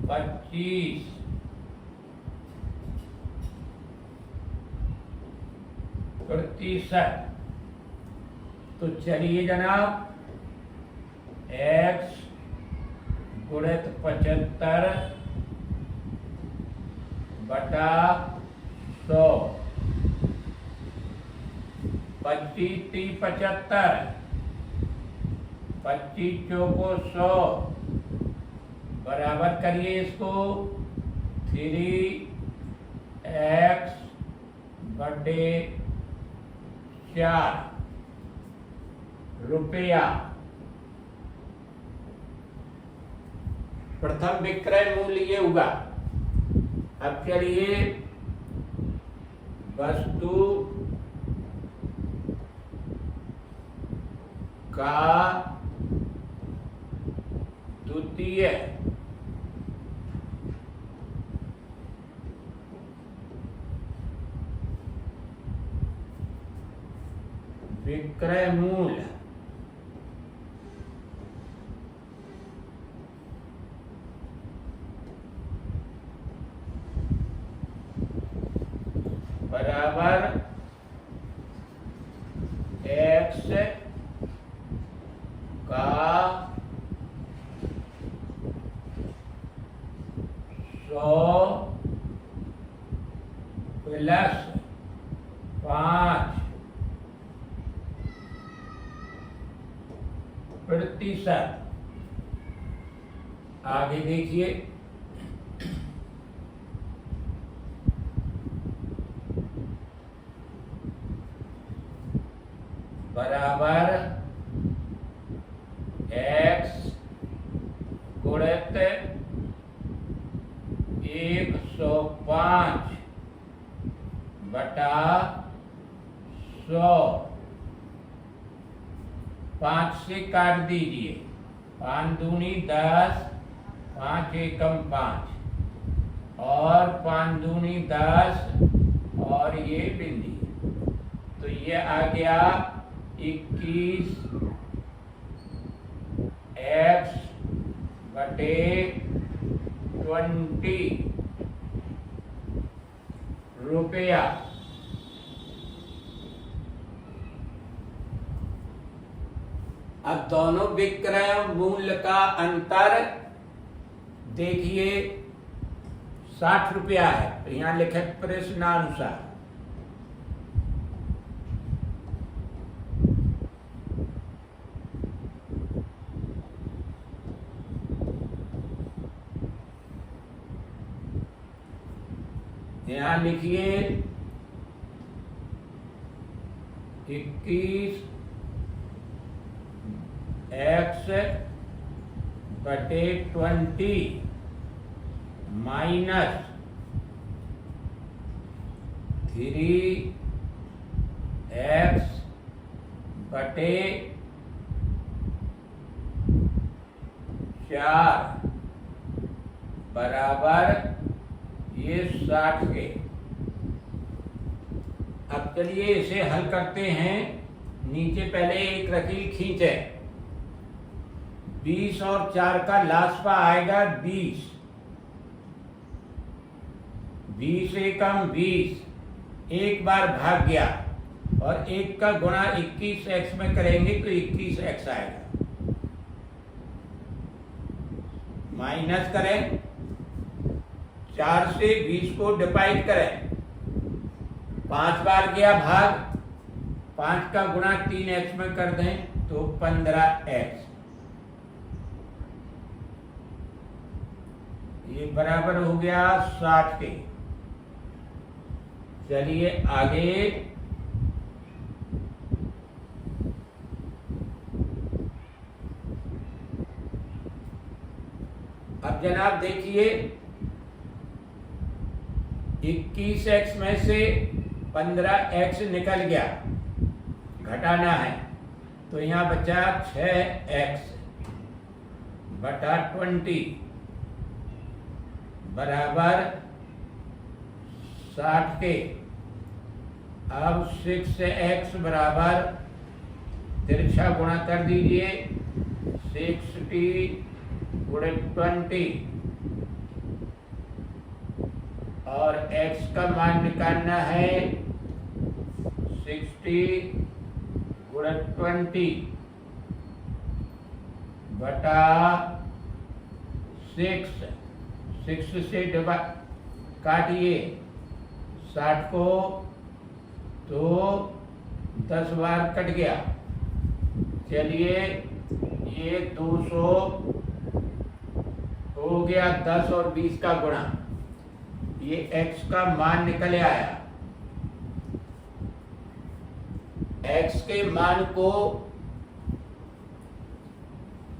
25%। तो चलिए जनाब, X गुणित 75/100, 25 × 75, 25 चौको 100, बराबर करिए इसको 3x/4 रुपया। प्रथम विक्रय मूल्य ये हुआ। अब चलिए वस्तु का द्वितीय विक्रय मूल्य बराबर x का 100 प्लस 5%। आगे देखिए, बराबर x गुणित 105 बटा 100। 5 से काट दीजिए, 5 दूनी 10, 5 एकम 5 और 5 दूनी 10 और ये बिंदी, तो ये आ गया 21 x बटे 20 रुपया। अब दोनों विक्रय मूल्य का अंतर देखिए 60 रुपया है, तो यहां लिखे प्रश्नानुसार। यहां लिखिए 21 x बटे 20 माइनस 3 x बटे 4 बराबर ये 60 के। अब चलिए इसे हल करते हैं। नीचे पहले एक लकीर खींचे, 20 और 4 का लास्पा आएगा 20, 20 एकम 20, एक बार भाग गया और एक का गुणा 21x में करेंगे तो 21x आएगा। माइनस करें, 4 से 20 को डिवाइड करें, 5 बार गया भाग, 5 का गुणा 3x में कर दें तो 15x। ये बराबर हो गया 60 के। चलिए आगे, अब जनाब देखिए 21x में से 15x निकल गया, घटाना है, तो यहां बचा 6x बटा 20 बराबर 60 के। अब 6x बराबर तिरछा गुणा कर दीजिए, 60 गुणे 20 और x का मान निकालना है 60 गुणे 20 बटा 6 से काटिए 60 को, तो 10 बार कट गया। चलिए ये 200 हो गया, 10 और 20 का गुणा, ये x का मान निकल आया। x के मान को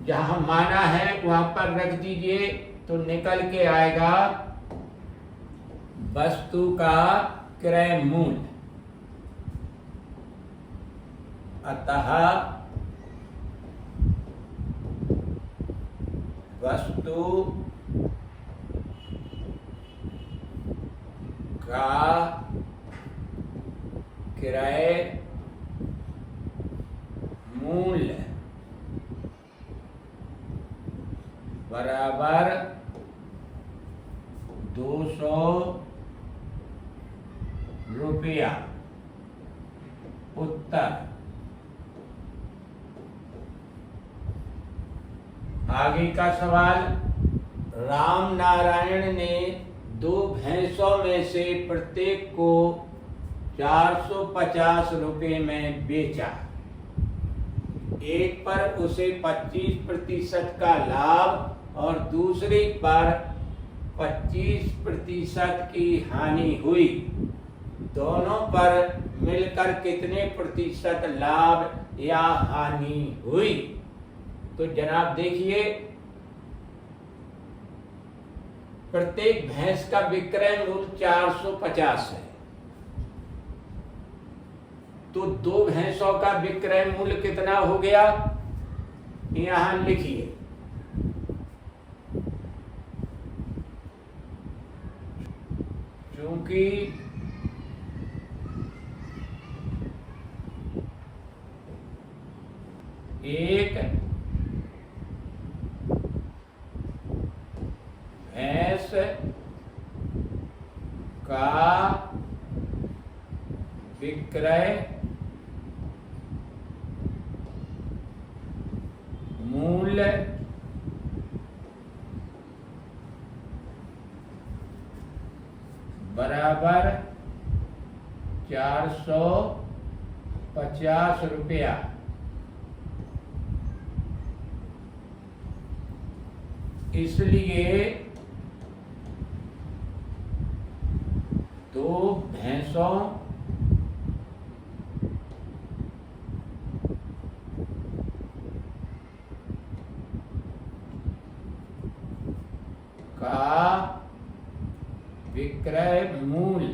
जहां माना है वहां पर रख दीजिए, तो निकल के आएगा वस्तु का क्रय मूल्य। अतः वस्तु का क्रय मूल्य बराबर 200 रुपया। उत्तर। आगे का सवाल, राम नारायण ने 2 भैंसों में से प्रत्येक को 450 रुपए में बेचा। एक पर उसे 25% का लाभ और दूसरी पर 25% की हानि हुई। दोनों पर मिलकर कितने प्रतिशत लाभ या हानि हुई? तो जनाब देखिए, प्रत्येक भैंस का विक्रय मूल्य 450 है, तो 2 भैंसों का विक्रय मूल्य कितना हो गया? यहां लिखिए। क्योंकि एक भैंस का विक्रय मूल्य बराबर 450 रुपया। इसलिए 2 भैंसों का विक्रय मूल्य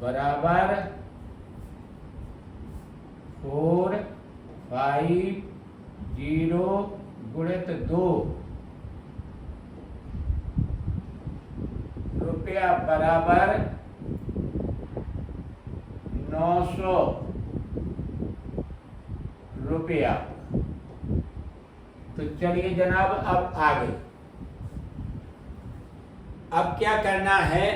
बराबर 450 गुणित 2 रुपया बराबर 900 रुपया। तो चलिए जनाब, अब आगे अब क्या करना है?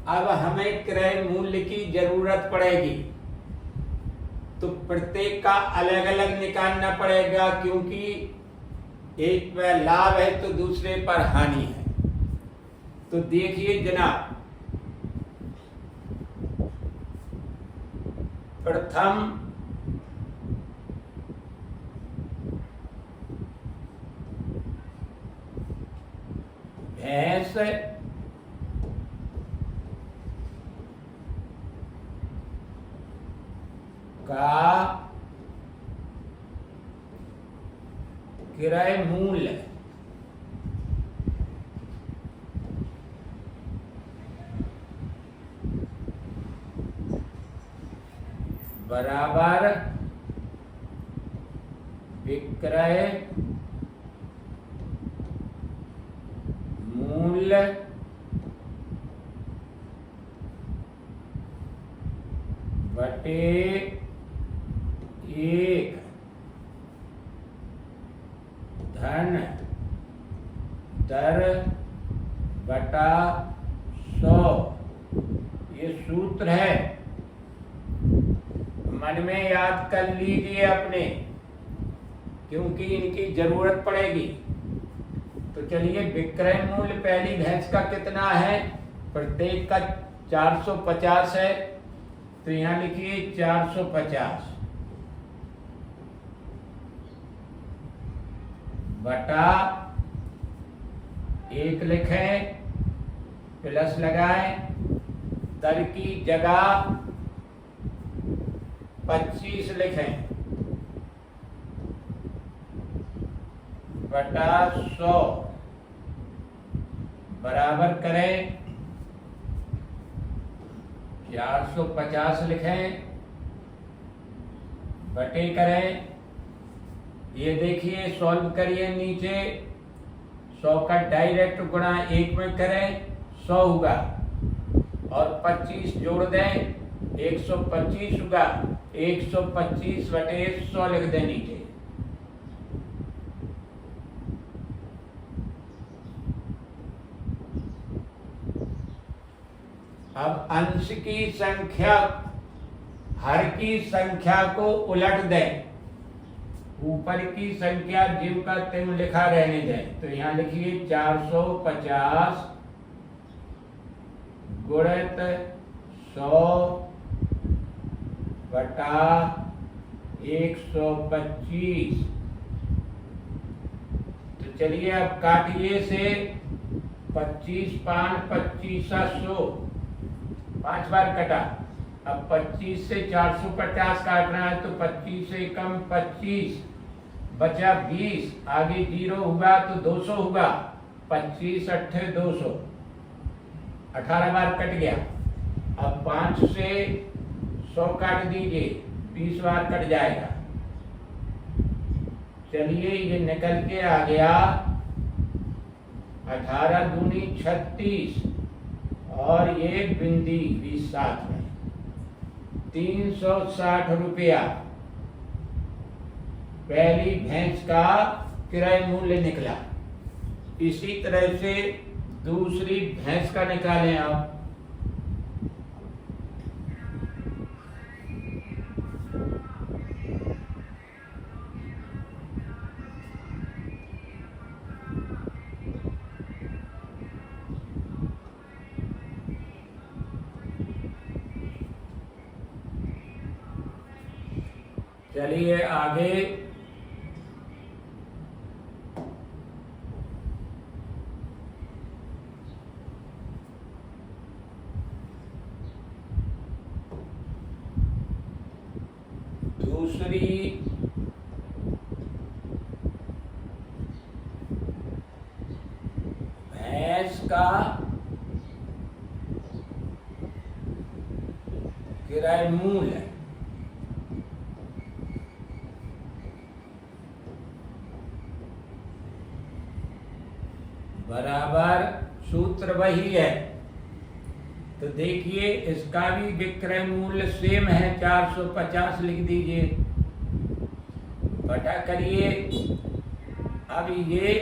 अब हमें क्रय मूल्य की जरूरत पड़ेगी, तो प्रत्येक का अलग अलग निकालना पड़ेगा, क्योंकि एक पर लाभ है तो दूसरे पर हानि है। तो देखिए जनाब, प्रथम भैंस का क्रय मूल्य बराबर विक्रय मूल्य बटे 1 धन दर बटा 100। ये सूत्र है, मन में याद कर लीजिए अपने, क्योंकि इनकी जरूरत पड़ेगी। तो चलिए, विक्रय मूल्य पहली भैंस का कितना है? प्रत्येक का 450 है, तो यहां लिखिए 450 बटा 1 लिखें, प्लस लगाएं, दर की जगह 25 लिखें, बटा 100 बराबर करें 450 लिखें, बटे करें। ये देखिए, सॉल्व करिए, नीचे 100 का डायरेक्ट गुणा 1 में करें, 100 होगा, और 25 जोड़ दें 125 होगा, 125/100 लिख दे नीचे। अब अंश की संख्या हर की संख्या को उलट दें, ऊपर की संख्या जीव का तिम लिखा रहने दें। तो यहां लिखिए 450 गुणित 100/125। तो चलिए अब काटिए से 25 5 2500, 5 बार कटा। अब 25 से 450 काटना है तो 25 से कम 25 बचा 20, आगे 0 होगा तो 200 होगा। 25 8 200, 18 बार कट गया। अब 5 से 100 काट दीजिए, 20 बार कट जाएगा। चलिए ये निकल के आ गया 18 दूनी 36 और ये बिंदी भी साथ में 360 रुपया पहली भैंस का किराए मूल्य निकला। इसी तरह से दूसरी भैंस का निकालें आप। चलिए आगे दूसरी भैंस का किराए मूल्य बराबर सूत्र वही है। तो देखिए इसका भी विक्रय मूल्य सेम है, 450 लिख दीजिए, बटा करिए। अब ये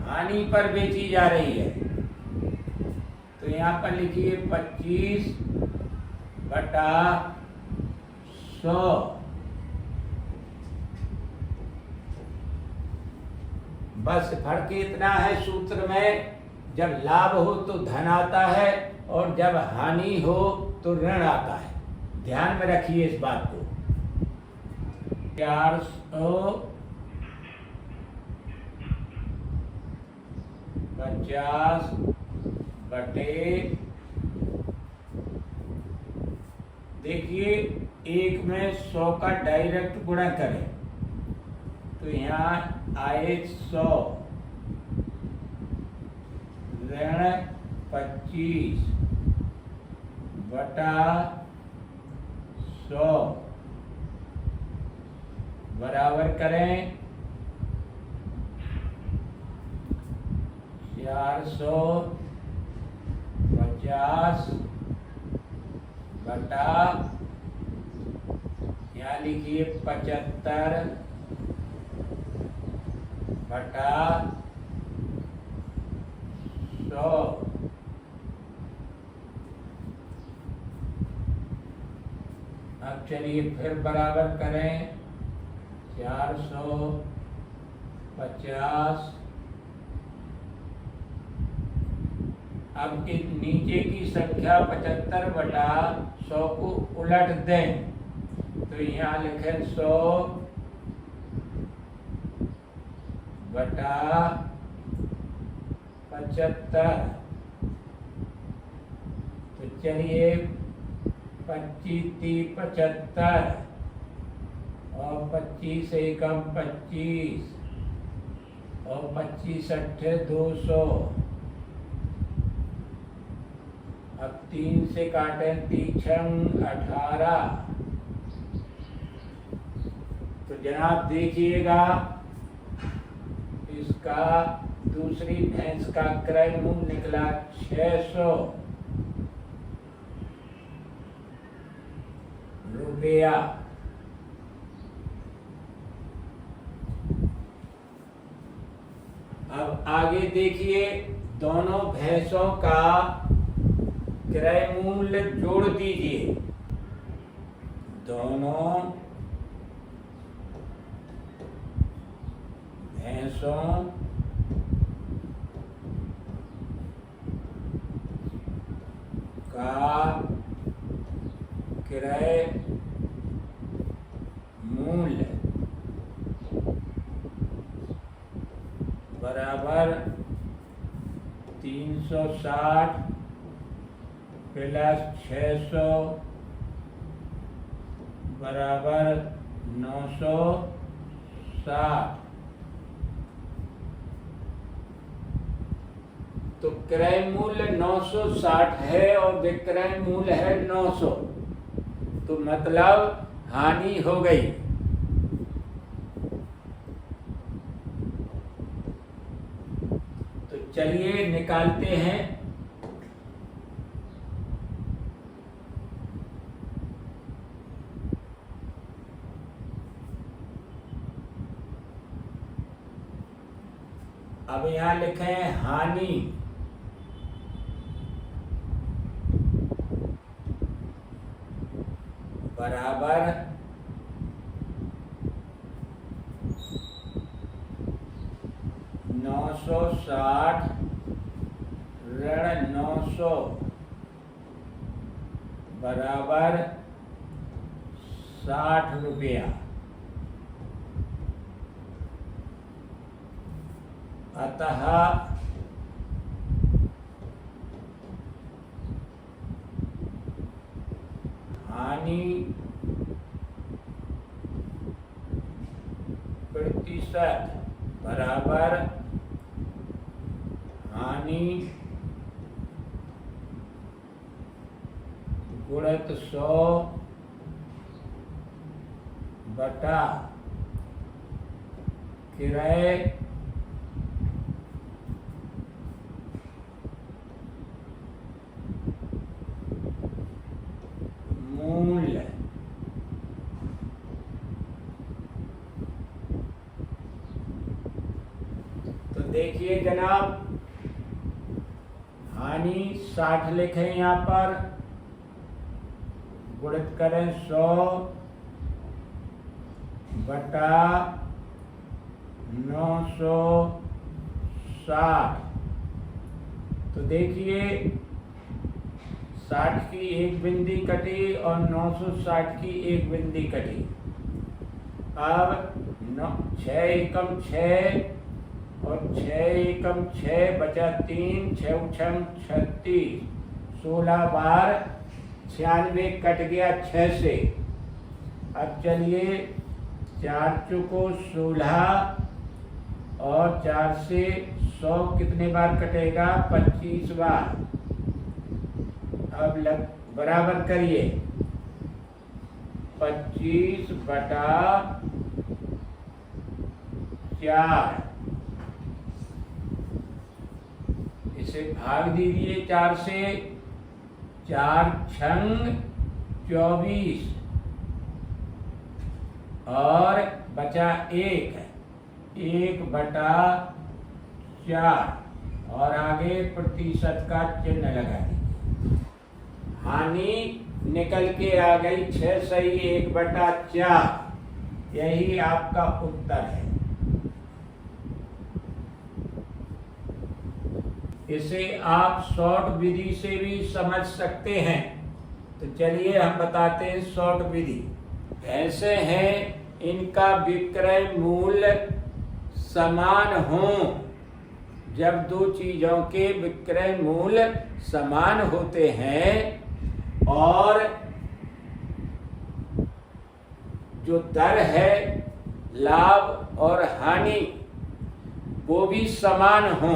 हानि पर बेची जा रही है तो यहाँ पर लिखिए 25/100। बस फर्क इतना है सूत्र में, जब लाभ हो तो धन आता है और जब हानि हो तो ऋण आता है। ध्यान में रखिए इस बात को। 450 बटे, देखिए एक में 100 का डायरेक्ट गुणा करें तो यहाँ आए 100 ऋण 25/100 बराबर करें 450 बटा, यहाँ लिखिए 75/100। अब चलिए फिर बराबर करें 450। अब इस नीचे की संख्या 75/100 को उलट दें तो यहाँ लिखें 100/75। तो चलिए 25 30 75 और 25 से कम 25 और 25 8 200। अब 3 से काटें 3 18। तो जनाब देखिएगा इसका दूसरी भैंस का क्रय मूल्य निकला 600। रुपया। अब आगे देखिए, दोनों भैंसों का क्रय मूल्य जोड़ दीजिए। दोनों भैंसों का क्रय मूल्य बराबर 360 प्लस 600 बराबर 960। तो क्रय मूल्य 960 है और विक्रय मूल्य है 900, तो मतलब हानि हो गई। तो चलिए निकालते हैं। अब यहां लिखें हानि बराबर 960 ऋण 900 बराबर 60 रुपया। अतः हानि प्रतिशत बराबर हानि गुणित 100 बटा क्रय मूल्य। तो देखिए जनाब, हानि 60 लिखे यहां पर, गुणित करें 100 बटा 960। तो देखिए 60 की एक बिंदी कटी और 960 की एक बिंदी कटी। अब 6 एकम 6 और 6 एकम 6 बचा 3, 6 छम 36, 16 बार 96 कट गया 6 से। अब चलिए 4 चुको 16 और 4 से 100 कितने बार कटेगा? 25 बार। अब बराबर करिए, 25 बटा 4, इसे भाग दीजिए 4 से। 4 छंग 24 और बचा 1 बटा 4 और आगे प्रतिशत का चिन्ह लगा दीजिए। हानि निकल के आ गई 6 सही 1 बटा 4। यही आपका उत्तर है। इसे आप शॉर्ट विधि से भी समझ सकते हैं। तो चलिए हम बताते हैं शॉर्ट विधि। ऐसे हैं, इनका विक्रय मूल्य समान हो। जब दो चीजों के विक्रय मूल्य समान होते हैं और जो दर है लाभ और हानि वो भी समान हो,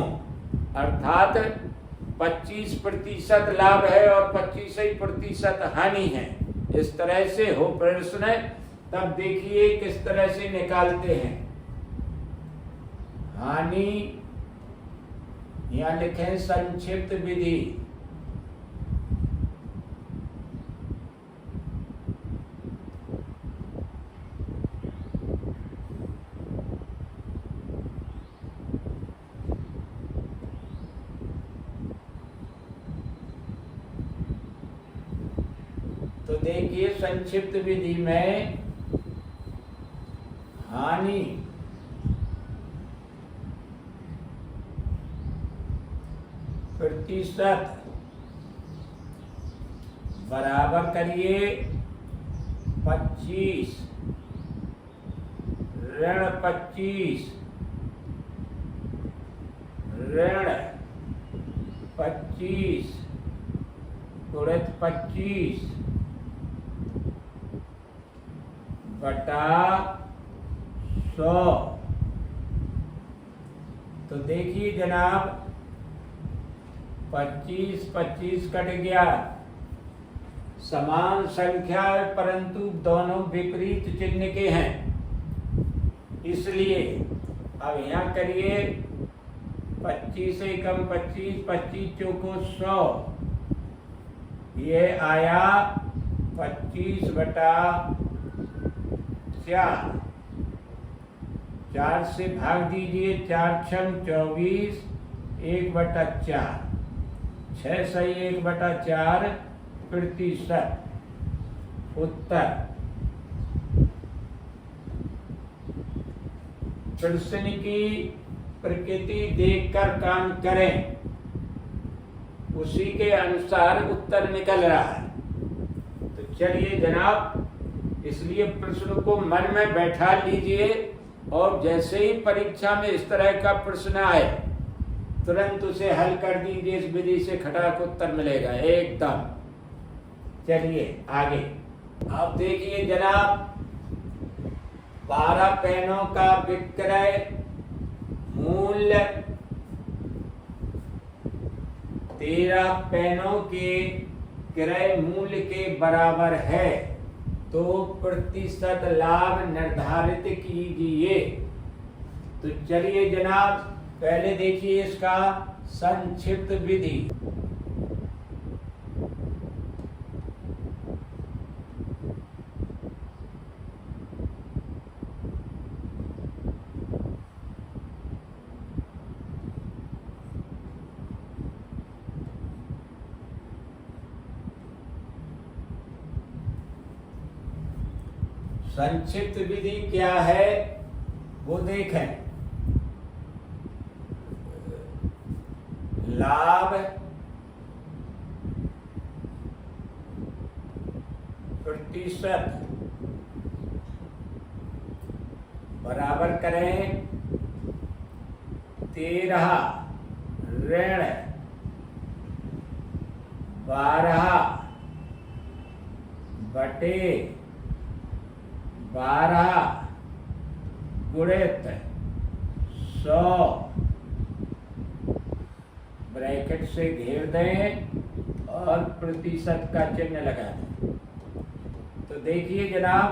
अर्थात 25% लाभ है और 25% हानि है, इस तरह से हो प्रश्न। तब देखिए किस तरह से निकालते हैं। हानि यहां लिखें संक्षिप्त विधि। तो देखिए संक्षिप्त विधि में हानि प्रतिशत बराबर करिए 25 ऋण 25 ऋण 25 गुणित 25 बटा 100। तो देखिए जनाब 25 25 कट गया, समान संख्या है परंतु दोनों विपरीत चिन्ह के हैं, इसलिए अब यहाँ करिए 25 से कम 25, 25 चौको 100, ये आया 25 बटा 4, 4 से भाग दीजिए, 4 छम 24, 1 बटा 4, 6 सही 1 बटा 4 प्रतिशत। उत्तर प्रश्न की प्रकृति देखकर काम करें, उसी के अनुसार उत्तर निकल रहा है। तो चलिए जनाब, इसलिए प्रश्न को मन में बैठा लीजिए और जैसे ही परीक्षा में इस तरह का प्रश्न आए तुरंत उसे हल कर दीजिए, इस विधि से खटाक उत्तर मिलेगा एकदम। चलिए आगे, आप देखिए जनाब 12 पेनों का विक्रय मूल्य 13 पेनों के क्रय मूल्य के बराबर है, तो प्रतिशत लाभ निर्धारित कीजिए। तो चलिए जनाब, पहले देखिए इसका संक्षिप्त विधि। संक्षिप्त विधि क्या है वो देखें। लाभ प्रतिशत बराबर करें 13 ऋण 12 बटे 12 गुणित 100, ब्रैकेट से घेर दें और प्रतिशत का चिन्ह लगा दें। तो देखिए जनाब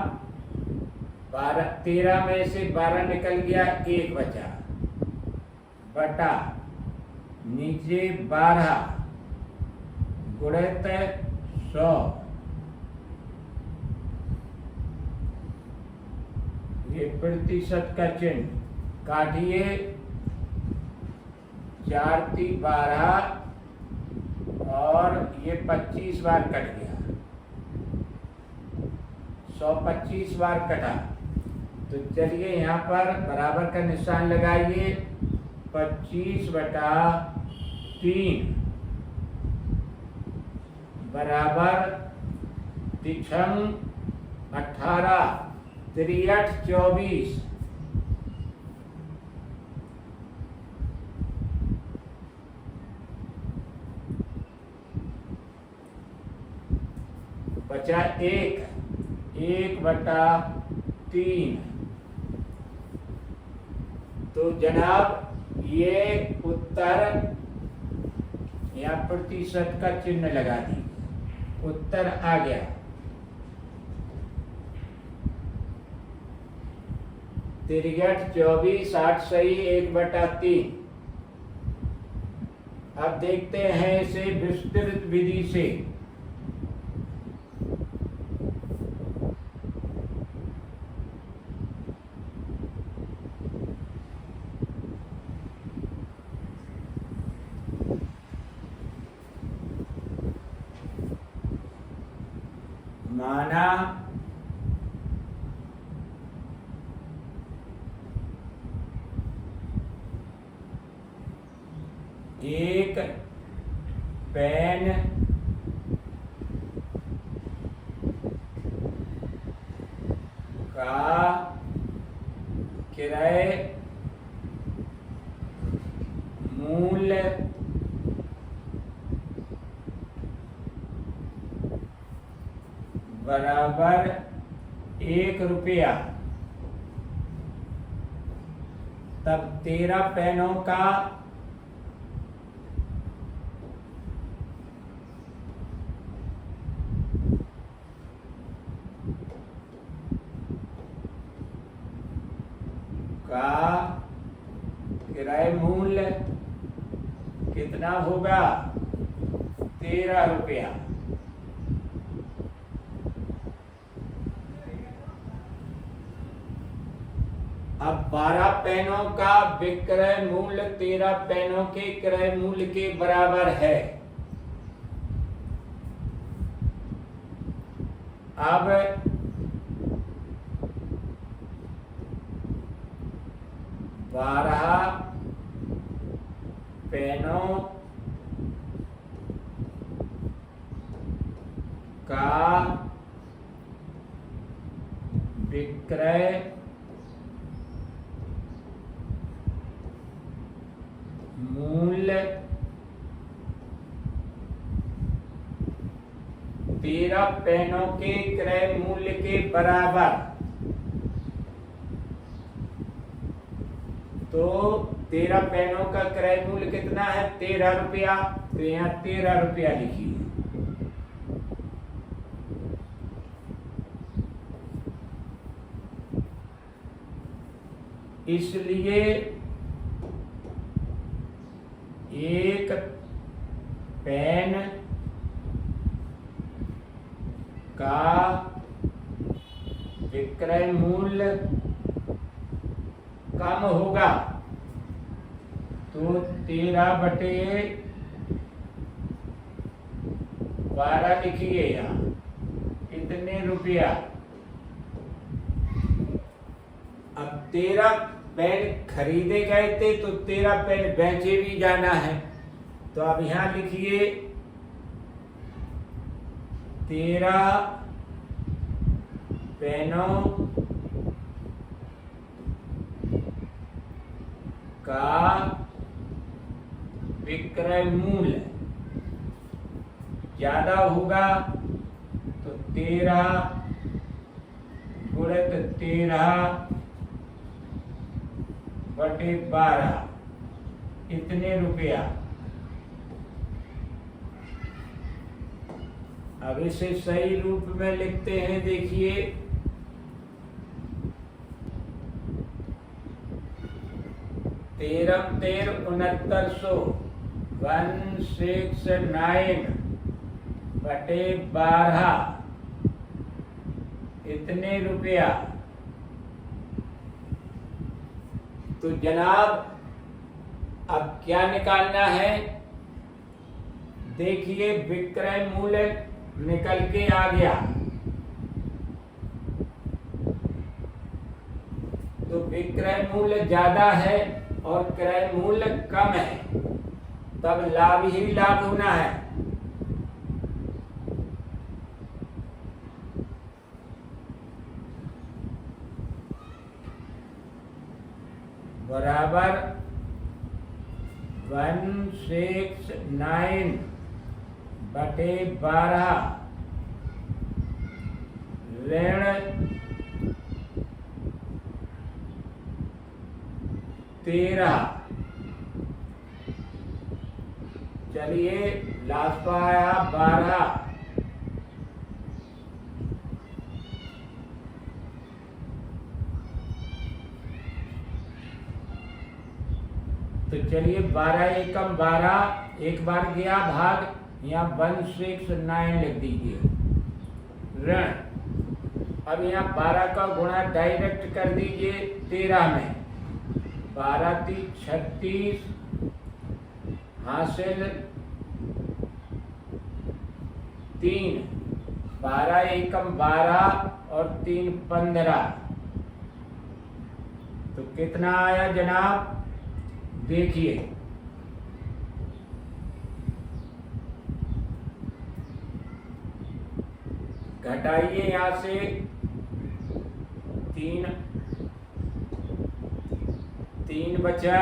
13 में से 12 निकल गया, 1 बचा, बटा नीचे 12 गुणित 100, ये प्रतिशत का चिन्ह काटिए, 4 3 12 और ये 25 बार कट गया, 100 25 बार कटा। तो चलिए यहाँ पर बराबर का निशान लगाइए, 25 बटा 3 बराबर 3 18 3 24, बचा 1 बटा 3। तो जनाब ये उत्तर या प्रतिशत का चिन्ह लगा दी, उत्तर आ गया। तिरसठ 24 8 सही 1 बटा 3। अब देखते हैं इसे विस्तृत विधि से। माना एक पेन का क्रय मूल्य बराबर 1 रुपया। तब 13 पेनों का क्रय मूल्य कितना होगा? 13 रुपया। अब 12 पेनों का विक्रय मूल्य 13 पेनों के क्रय मूल्य के बराबर है। अब 12 पेनों का विक्रय मूल्य 13 पेनों के क्रय मूल्य के बराबर। तो 13 पेनों का क्रय मूल्य कितना है? 13 रुपया। तो यहाँ 13 रुपया लिखिए। इसलिए एक पेन का विक्रय मूल्य कम होगा। तो 13/12 लिखिए यहाँ कितने रुपया। अब 13 पेन खरीदे गए थे तो 13 पेन बेचे भी जाना है। तो अब यहां लिखिए 13 पेनों का विक्रय मूल्य ज्यादा होगा। तो 13 गुणित 13/12 इतने रुपया। अब इसे सही रूप में लिखते हैं। देखिए 13 13 6900 169/12 इतने रुपया। तो जनाब अब क्या निकालना है? देखिए विक्रय मूल्य निकल के आ गया। तो विक्रय मूल्य ज्यादा है और क्रय मूल्य कम है, तब लाभ ही लाभ होना है। बराबर 169/12 ऋण 13। चलिए लास्ट पर आया 12। तो चलिए 12 एकम 12 एक बार गया भाग, यहाँ 169 लिख दीजिए ऋण। अब यहाँ 12 का गुणा डायरेक्ट कर दीजिए 13 में। 12 3 36 हासिल 3 12 एकम 12 और 3 15, तो कितना आया जनाब? देखिए, घटाइए यहां से 3 बचा,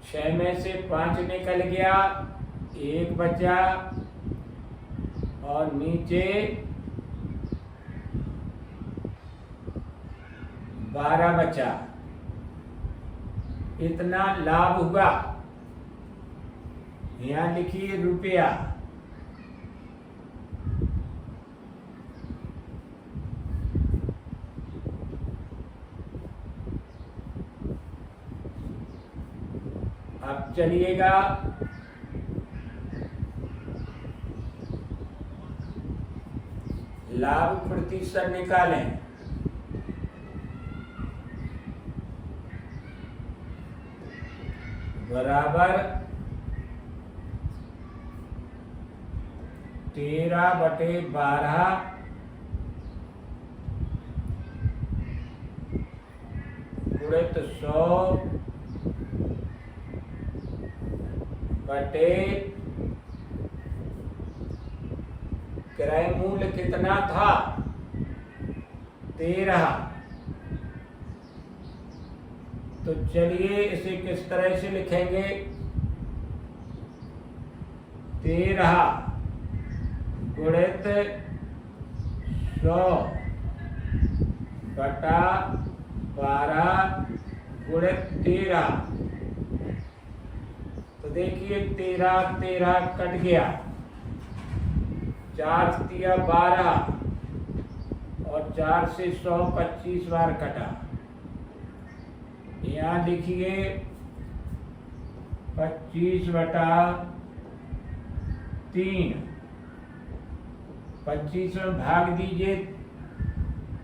6 में से 5 निकल गया, 1 बचा और नीचे 12 बचा। इतना लाभ हुआ। यहां लिखिए रुपया। अब चलिएगा लाभ प्रतिशत निकालें। बराबर 13/12 गुणित 100 बटे क्रय मूल्य कितना था? 13। तो चलिए इसे किस तरह से लिखेंगे? 13 गुणित 100 बटा 12 गुणित 13। तो देखिए 13 कट गया, 4 तिया 12 और 4 से 100 25 बार कटा। यहाँ लिखिए 25/3, 25 में भाग दीजिए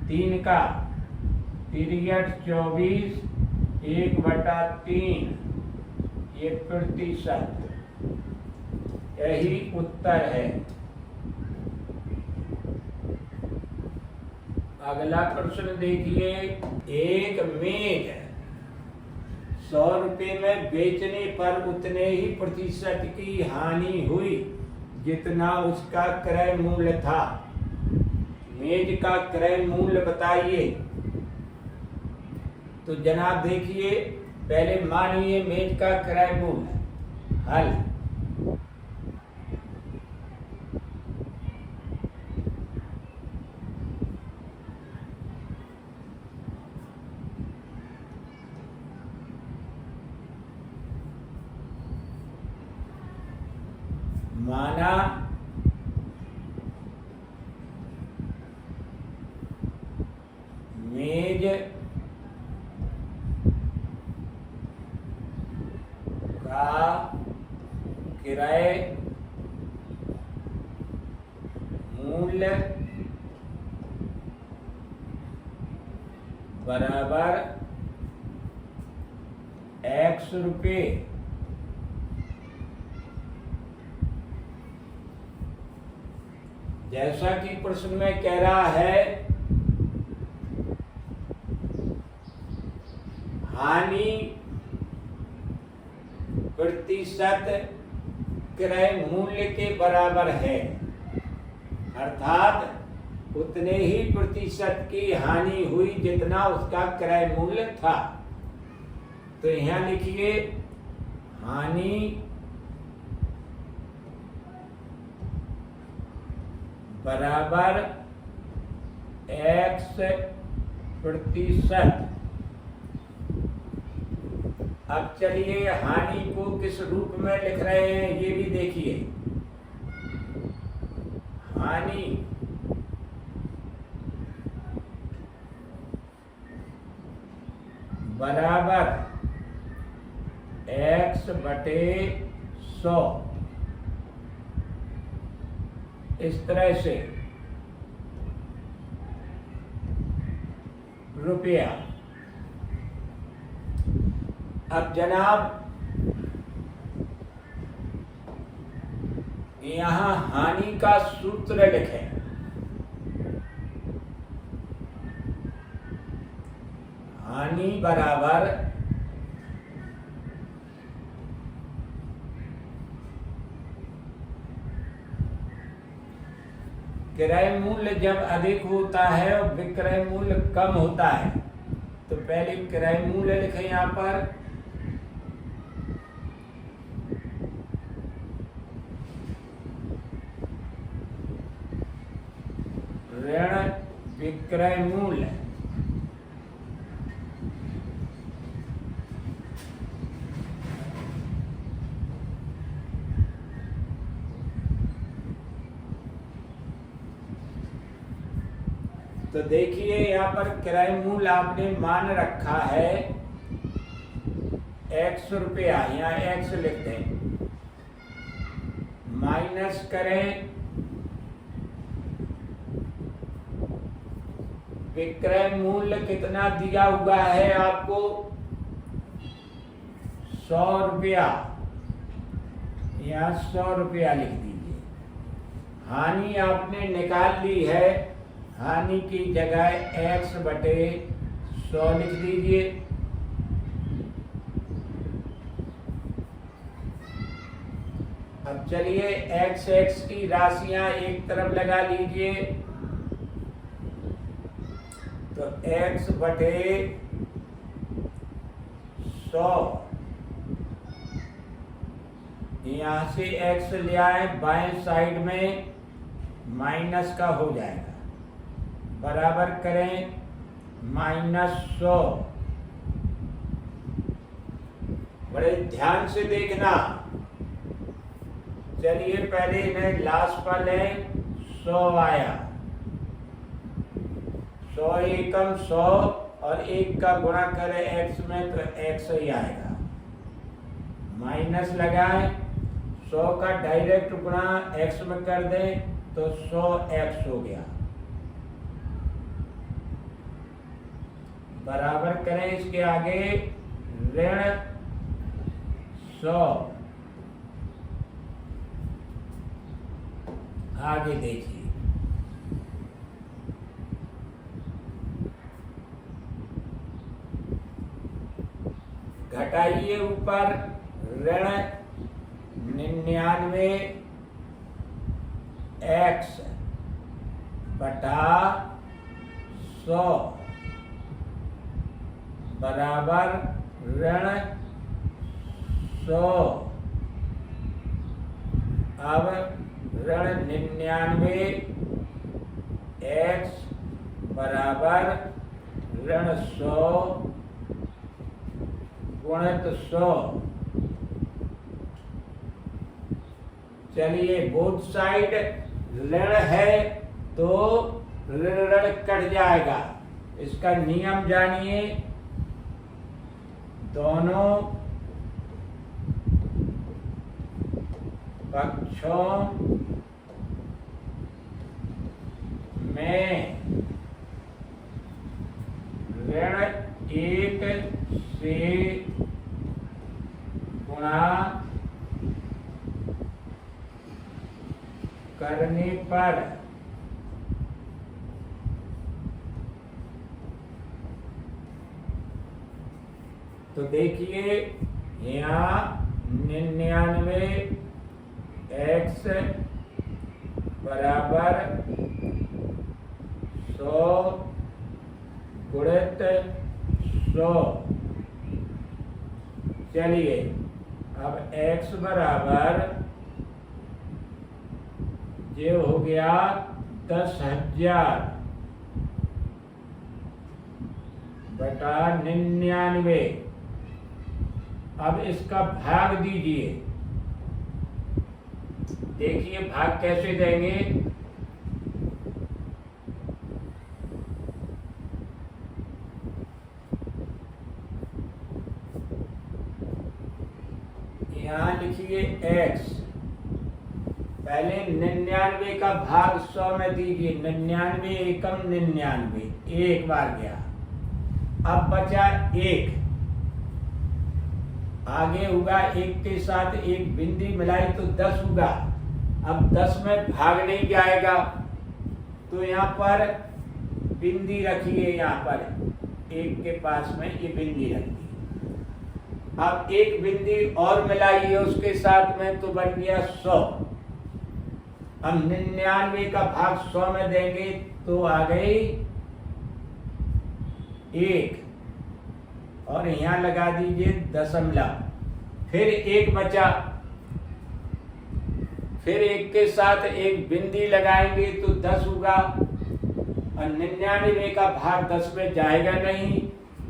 3 का, 3 24, 1/3, ये प्रतिशत। यही उत्तर है। अगला प्रश्न देखिए, एक मेज 100 रुपये में बेचने पर उतने ही प्रतिशत की हानि हुई जितना उसका क्रय मूल्य था। मेज का क्रय मूल्य बताइए। तो जनाब देखिए, पहले मानिए मेज का क्रय मूल्य। हल माना मेज का किराए मूल्य बराबर X रुपये। जैसा कि प्रश्न में कह रहा है, हानि प्रतिशत क्रय मूल्य के बराबर है, अर्थात उतने ही प्रतिशत की हानि हुई जितना उसका क्रय मूल्य था। तो यहां लिखिए हानि बराबर X प्रतिशत। अब चलिए हानि को किस रूप में लिख रहे हैं ये भी देखिए। हानि बराबर X बटे 100, इस तरह से रुपया। अब जनाब यहाँ हानि का सूत्र लिखें। हानि बराबर क्रय मूल्य जब अधिक होता है और विक्रय मूल्य कम होता है, तो पहले क्रय मूल्य लिखें यहाँ पर, ऋण विक्रय मूल्य। तो देखिए यहाँ पर क्रय मूल्य आपने मान रखा है x रुपया, यहाँ x लिख दें, माइनस करें विक्रय मूल्य कितना दिया हुआ है आपको, 100 रुपया, यहाँ 100 रुपया लिख दीजिए। हानि आपने निकाल ली है, हानि की जगह x बटे 100 लिख दीजिए। अब चलिए x की राशियां एक तरफ लगा लीजिए, तो x बटे 100, यहाँ से x ले आए, बाएं साइड में माइनस का हो जाएगा, बराबर करें -100। बड़े ध्यान से देखना। चलिए पहले इन्हें लास्ट पर लें, 100 आया, 100 एकम 100 और 1 का गुणा करें x में तो x ही आएगा, माइनस लगाएं, 100 का डायरेक्ट गुणा x में कर दें तो 100x हो गया, बराबर करें इसके आगे ऋण 100। आगे देखिए, घटाइए ऊपर, ऋण 99 x बटा 100 बराबर ऋण 100। अब ऋण 99 x बराबर ऋण 100 गुणित 100। चलिए बोथ साइड ऋण है तो ऋण कट जाएगा, इसका नियम जानिए, दोनों पक्षों में ऋण 1 से गुणा करने पर तो देखिए यहाँ 99 x बराबर 100 गुणित 100। चलिए अब x बराबर ये हो गया 10,000 बटा 99। अब इसका भाग दीजिए, देखिए भाग कैसे देंगे। यहाँ लिखिए x, पहले 99 का भाग 100 में दीजिए, 99 एकम 99, एक बार गया, अब बचा 1, आगे होगा 1 के साथ 1 बिंदी मिलाई तो 10 होगा, अब 10 में भाग नहीं जाएगा, तो यहाँ पर बिंदी रखिए, यहाँ पर 1 के पास में ये बिंदी रखिए। अब एक बिंदी और मिलाइए उसके साथ में, तो बन गया 100। अब 99 का भाग 100 में देंगे तो आ गई 1, और यहां लगा दीजिए दशमलव, फिर 1 बचा, फिर 1 के साथ एक बिंदी लगाएंगे तो 10 होगा, और 99 का भाग 10 में जाएगा नहीं,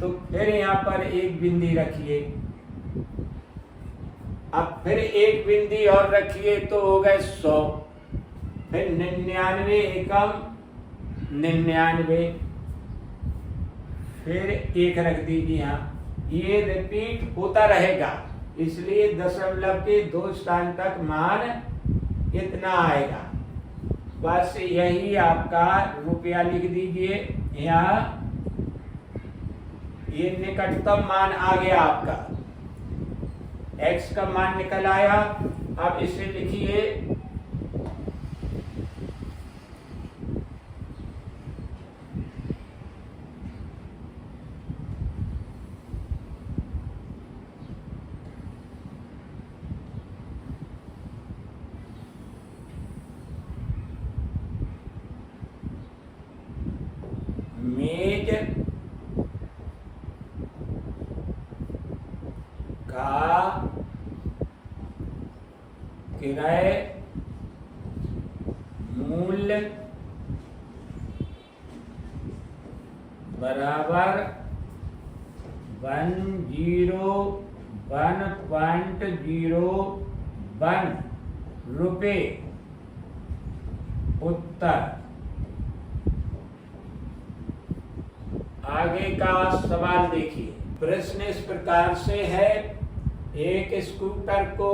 तो फिर यहाँ पर एक बिंदी रखिए। अब फिर एक बिंदी और रखिए तो हो गए 100, फिर 99 एकम 99, फिर 1 रख दीजिए यहाँ। ये रिपीट होता रहेगा, इसलिए दशमलव के 2 स्थान तक मान इतना आएगा। बस यही आपका रुपया लिख दीजिए यहाँ। ये निकटतम मान आ गया आपका, x का मान निकल आया। अब इसे लिखिए मेज का किराए मूल्य बराबर 101.01 रुपये। उत्तर। आगे का सवाल देखिए। प्रश्न इस प्रकार से है, एक स्कूटर को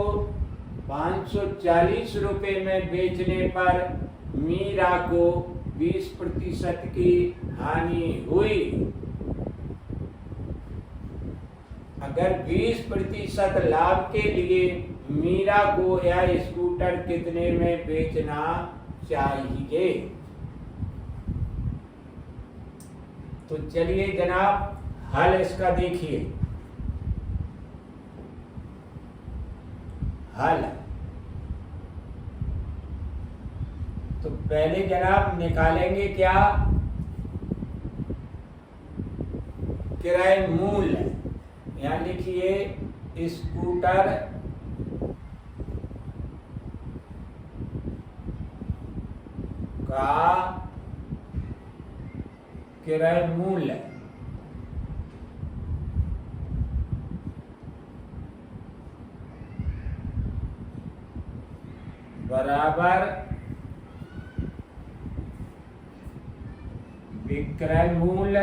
540 रुपए में बेचने पर मीरा को 20% की हानि हुई। अगर 20% लाभ के लिए मीरा को यह स्कूटर कितने में बेचना चाहिए? तो चलिए जनाब हल इसका देखिए। हल तो पहले जनाब निकालेंगे क्या? किराए मूल्य। यहां लिखिए स्कूटर का किराए मूल्य बराबर विक्रय मूल्य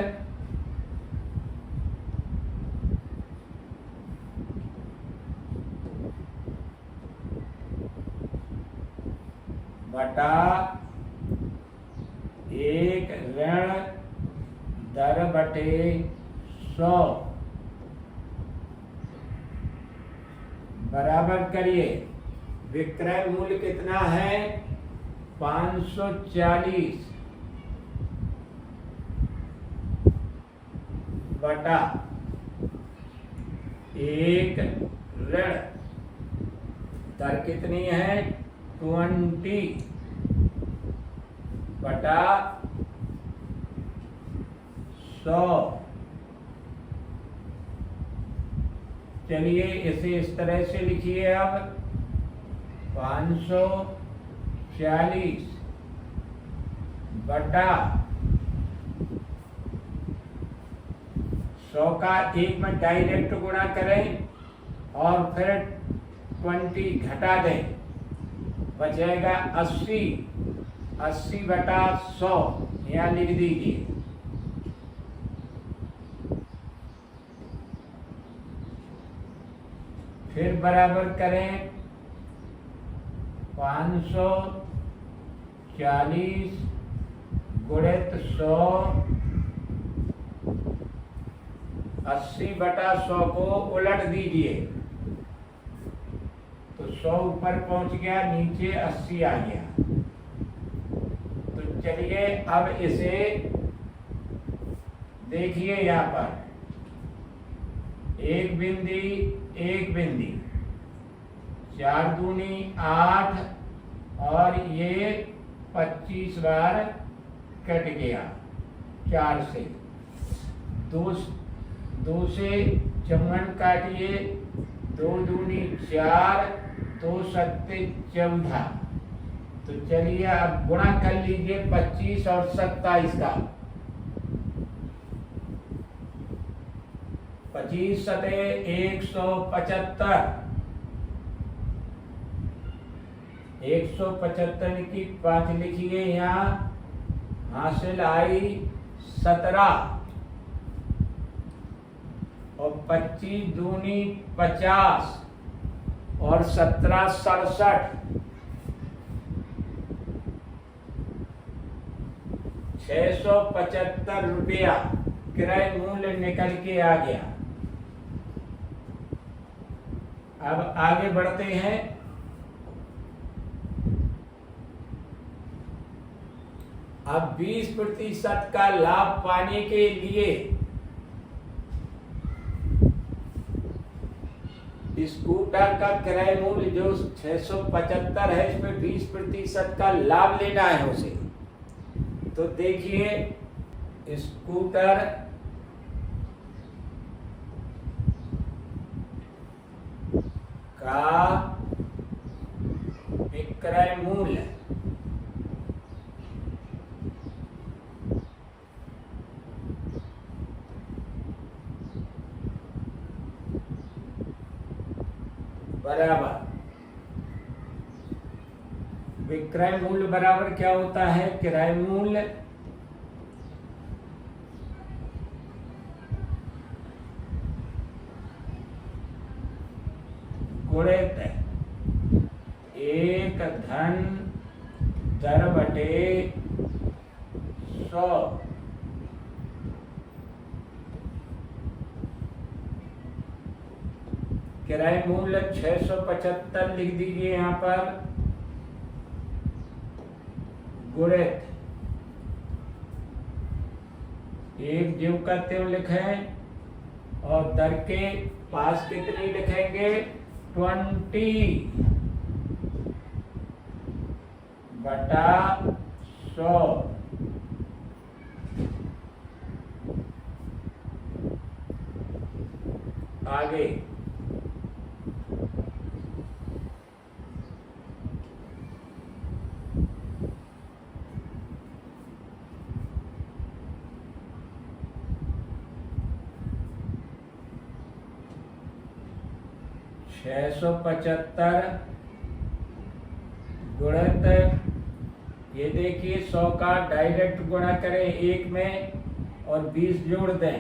बटा एक ऋण दर बटे 100 बराबर करिए। विक्रय मूल्य कितना है? 540 बटा एक ऋण दर कितनी है? 20 बटा 100। चलिए इसे इस तरह से लिखिए। अब 540 बटा 100 का 1 में डायरेक्ट गुणा करें और फिर 20 घटा दें, बचेगा 80। 80 बटा 100 यहाँ लिख दीजिए। फिर बराबर करें 540 गुणित 100। 80 बटा 100 को उलट दीजिए तो 100 ऊपर पहुंच गया, नीचे 80 आ गया। तो चलिए अब इसे देखिए, यहां पर एक बिंदी 4 दूनी 8 और ये 25 बार कट गया 4 से। 2 से 54 काटिए, 2 दूनी 4, 2 सत्ते 14। तो चलिए अब गुणा कर लीजिए 25 और 27 का। 25 सते 175, 175 की 5 लिखिए यहाँ, हासिल आई 17 और 25 दूनी 50 और 17 67, 675 रुपया क्रय मूल्य निकल के आ गया। अब आगे बढ़ते हैं। अब 20% का लाभ पाने के लिए स्कूटर का क्रय मूल्य जो 675 है, इसमें 20% का लाभ लेना है उसे। तो देखिए, स्कूटर का विक्रय मूल्य बराबर, विक्रय मूल्य बराबर क्या होता है? क्रय मूल्य गुणित 1 धन दर बटे 100। किराए मूल्य 675 लिख दीजिए यहाँ पर, गुणित 1 ज्यों का त्यों लिखें और दर के पास कितनी लिखेंगे? 20 बटा 100। आगे छः 675 गुणित, ये देखिए 100 का डायरेक्ट गुणा करें 1 में और 20 जोड़ दें,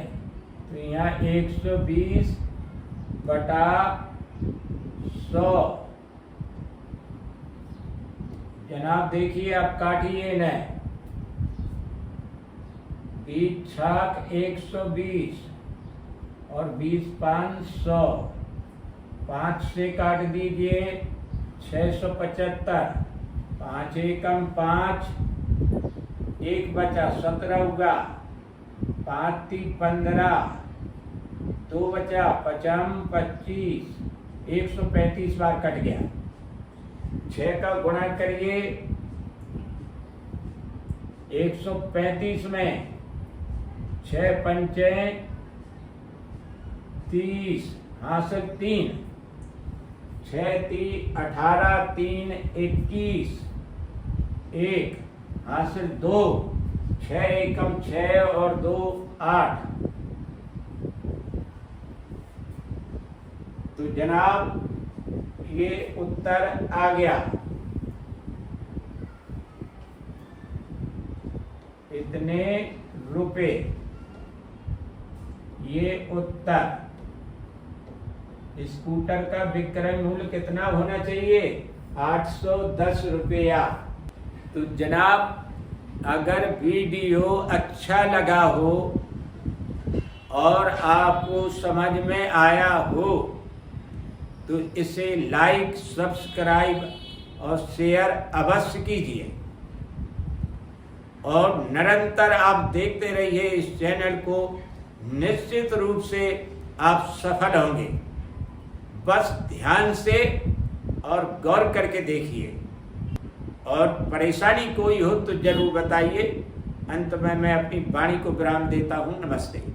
तो यहाँ 120 बटा 100। जनाब देखिए, आप काटिए न, 20 छाक 120 और 20 500, 5 से काट दीजिए 675, 5 एकम 5, 1 बचा 17 हुआ, 5 3 15, 2 बचा 55 25, 135 बार कट गया। 6 का गुणा करिए 135 में, 6 पंचे 30, हासिल 3, 6 3 18, 3 21, 1 हासिल 2, 6 एकम 6 और 2 8। तो जनाब ये उत्तर आ गया। इतने रुपए, ये उत्तर। स्कूटर का विक्रय मूल्य कितना होना चाहिए? 810 रुपया। तो जनाब अगर वीडियो अच्छा लगा हो और आपको समझ में आया हो तो इसे लाइक, सब्सक्राइब और शेयर अवश्य कीजिए और निरंतर आप देखते रहिए इस चैनल को। निश्चित रूप से आप सफल होंगे। बस ध्यान से और गौर करके देखिए और परेशानी कोई हो तो जरूर बताइए। अंत में मैं अपनी वाणी को विराम देता हूँ। नमस्ते।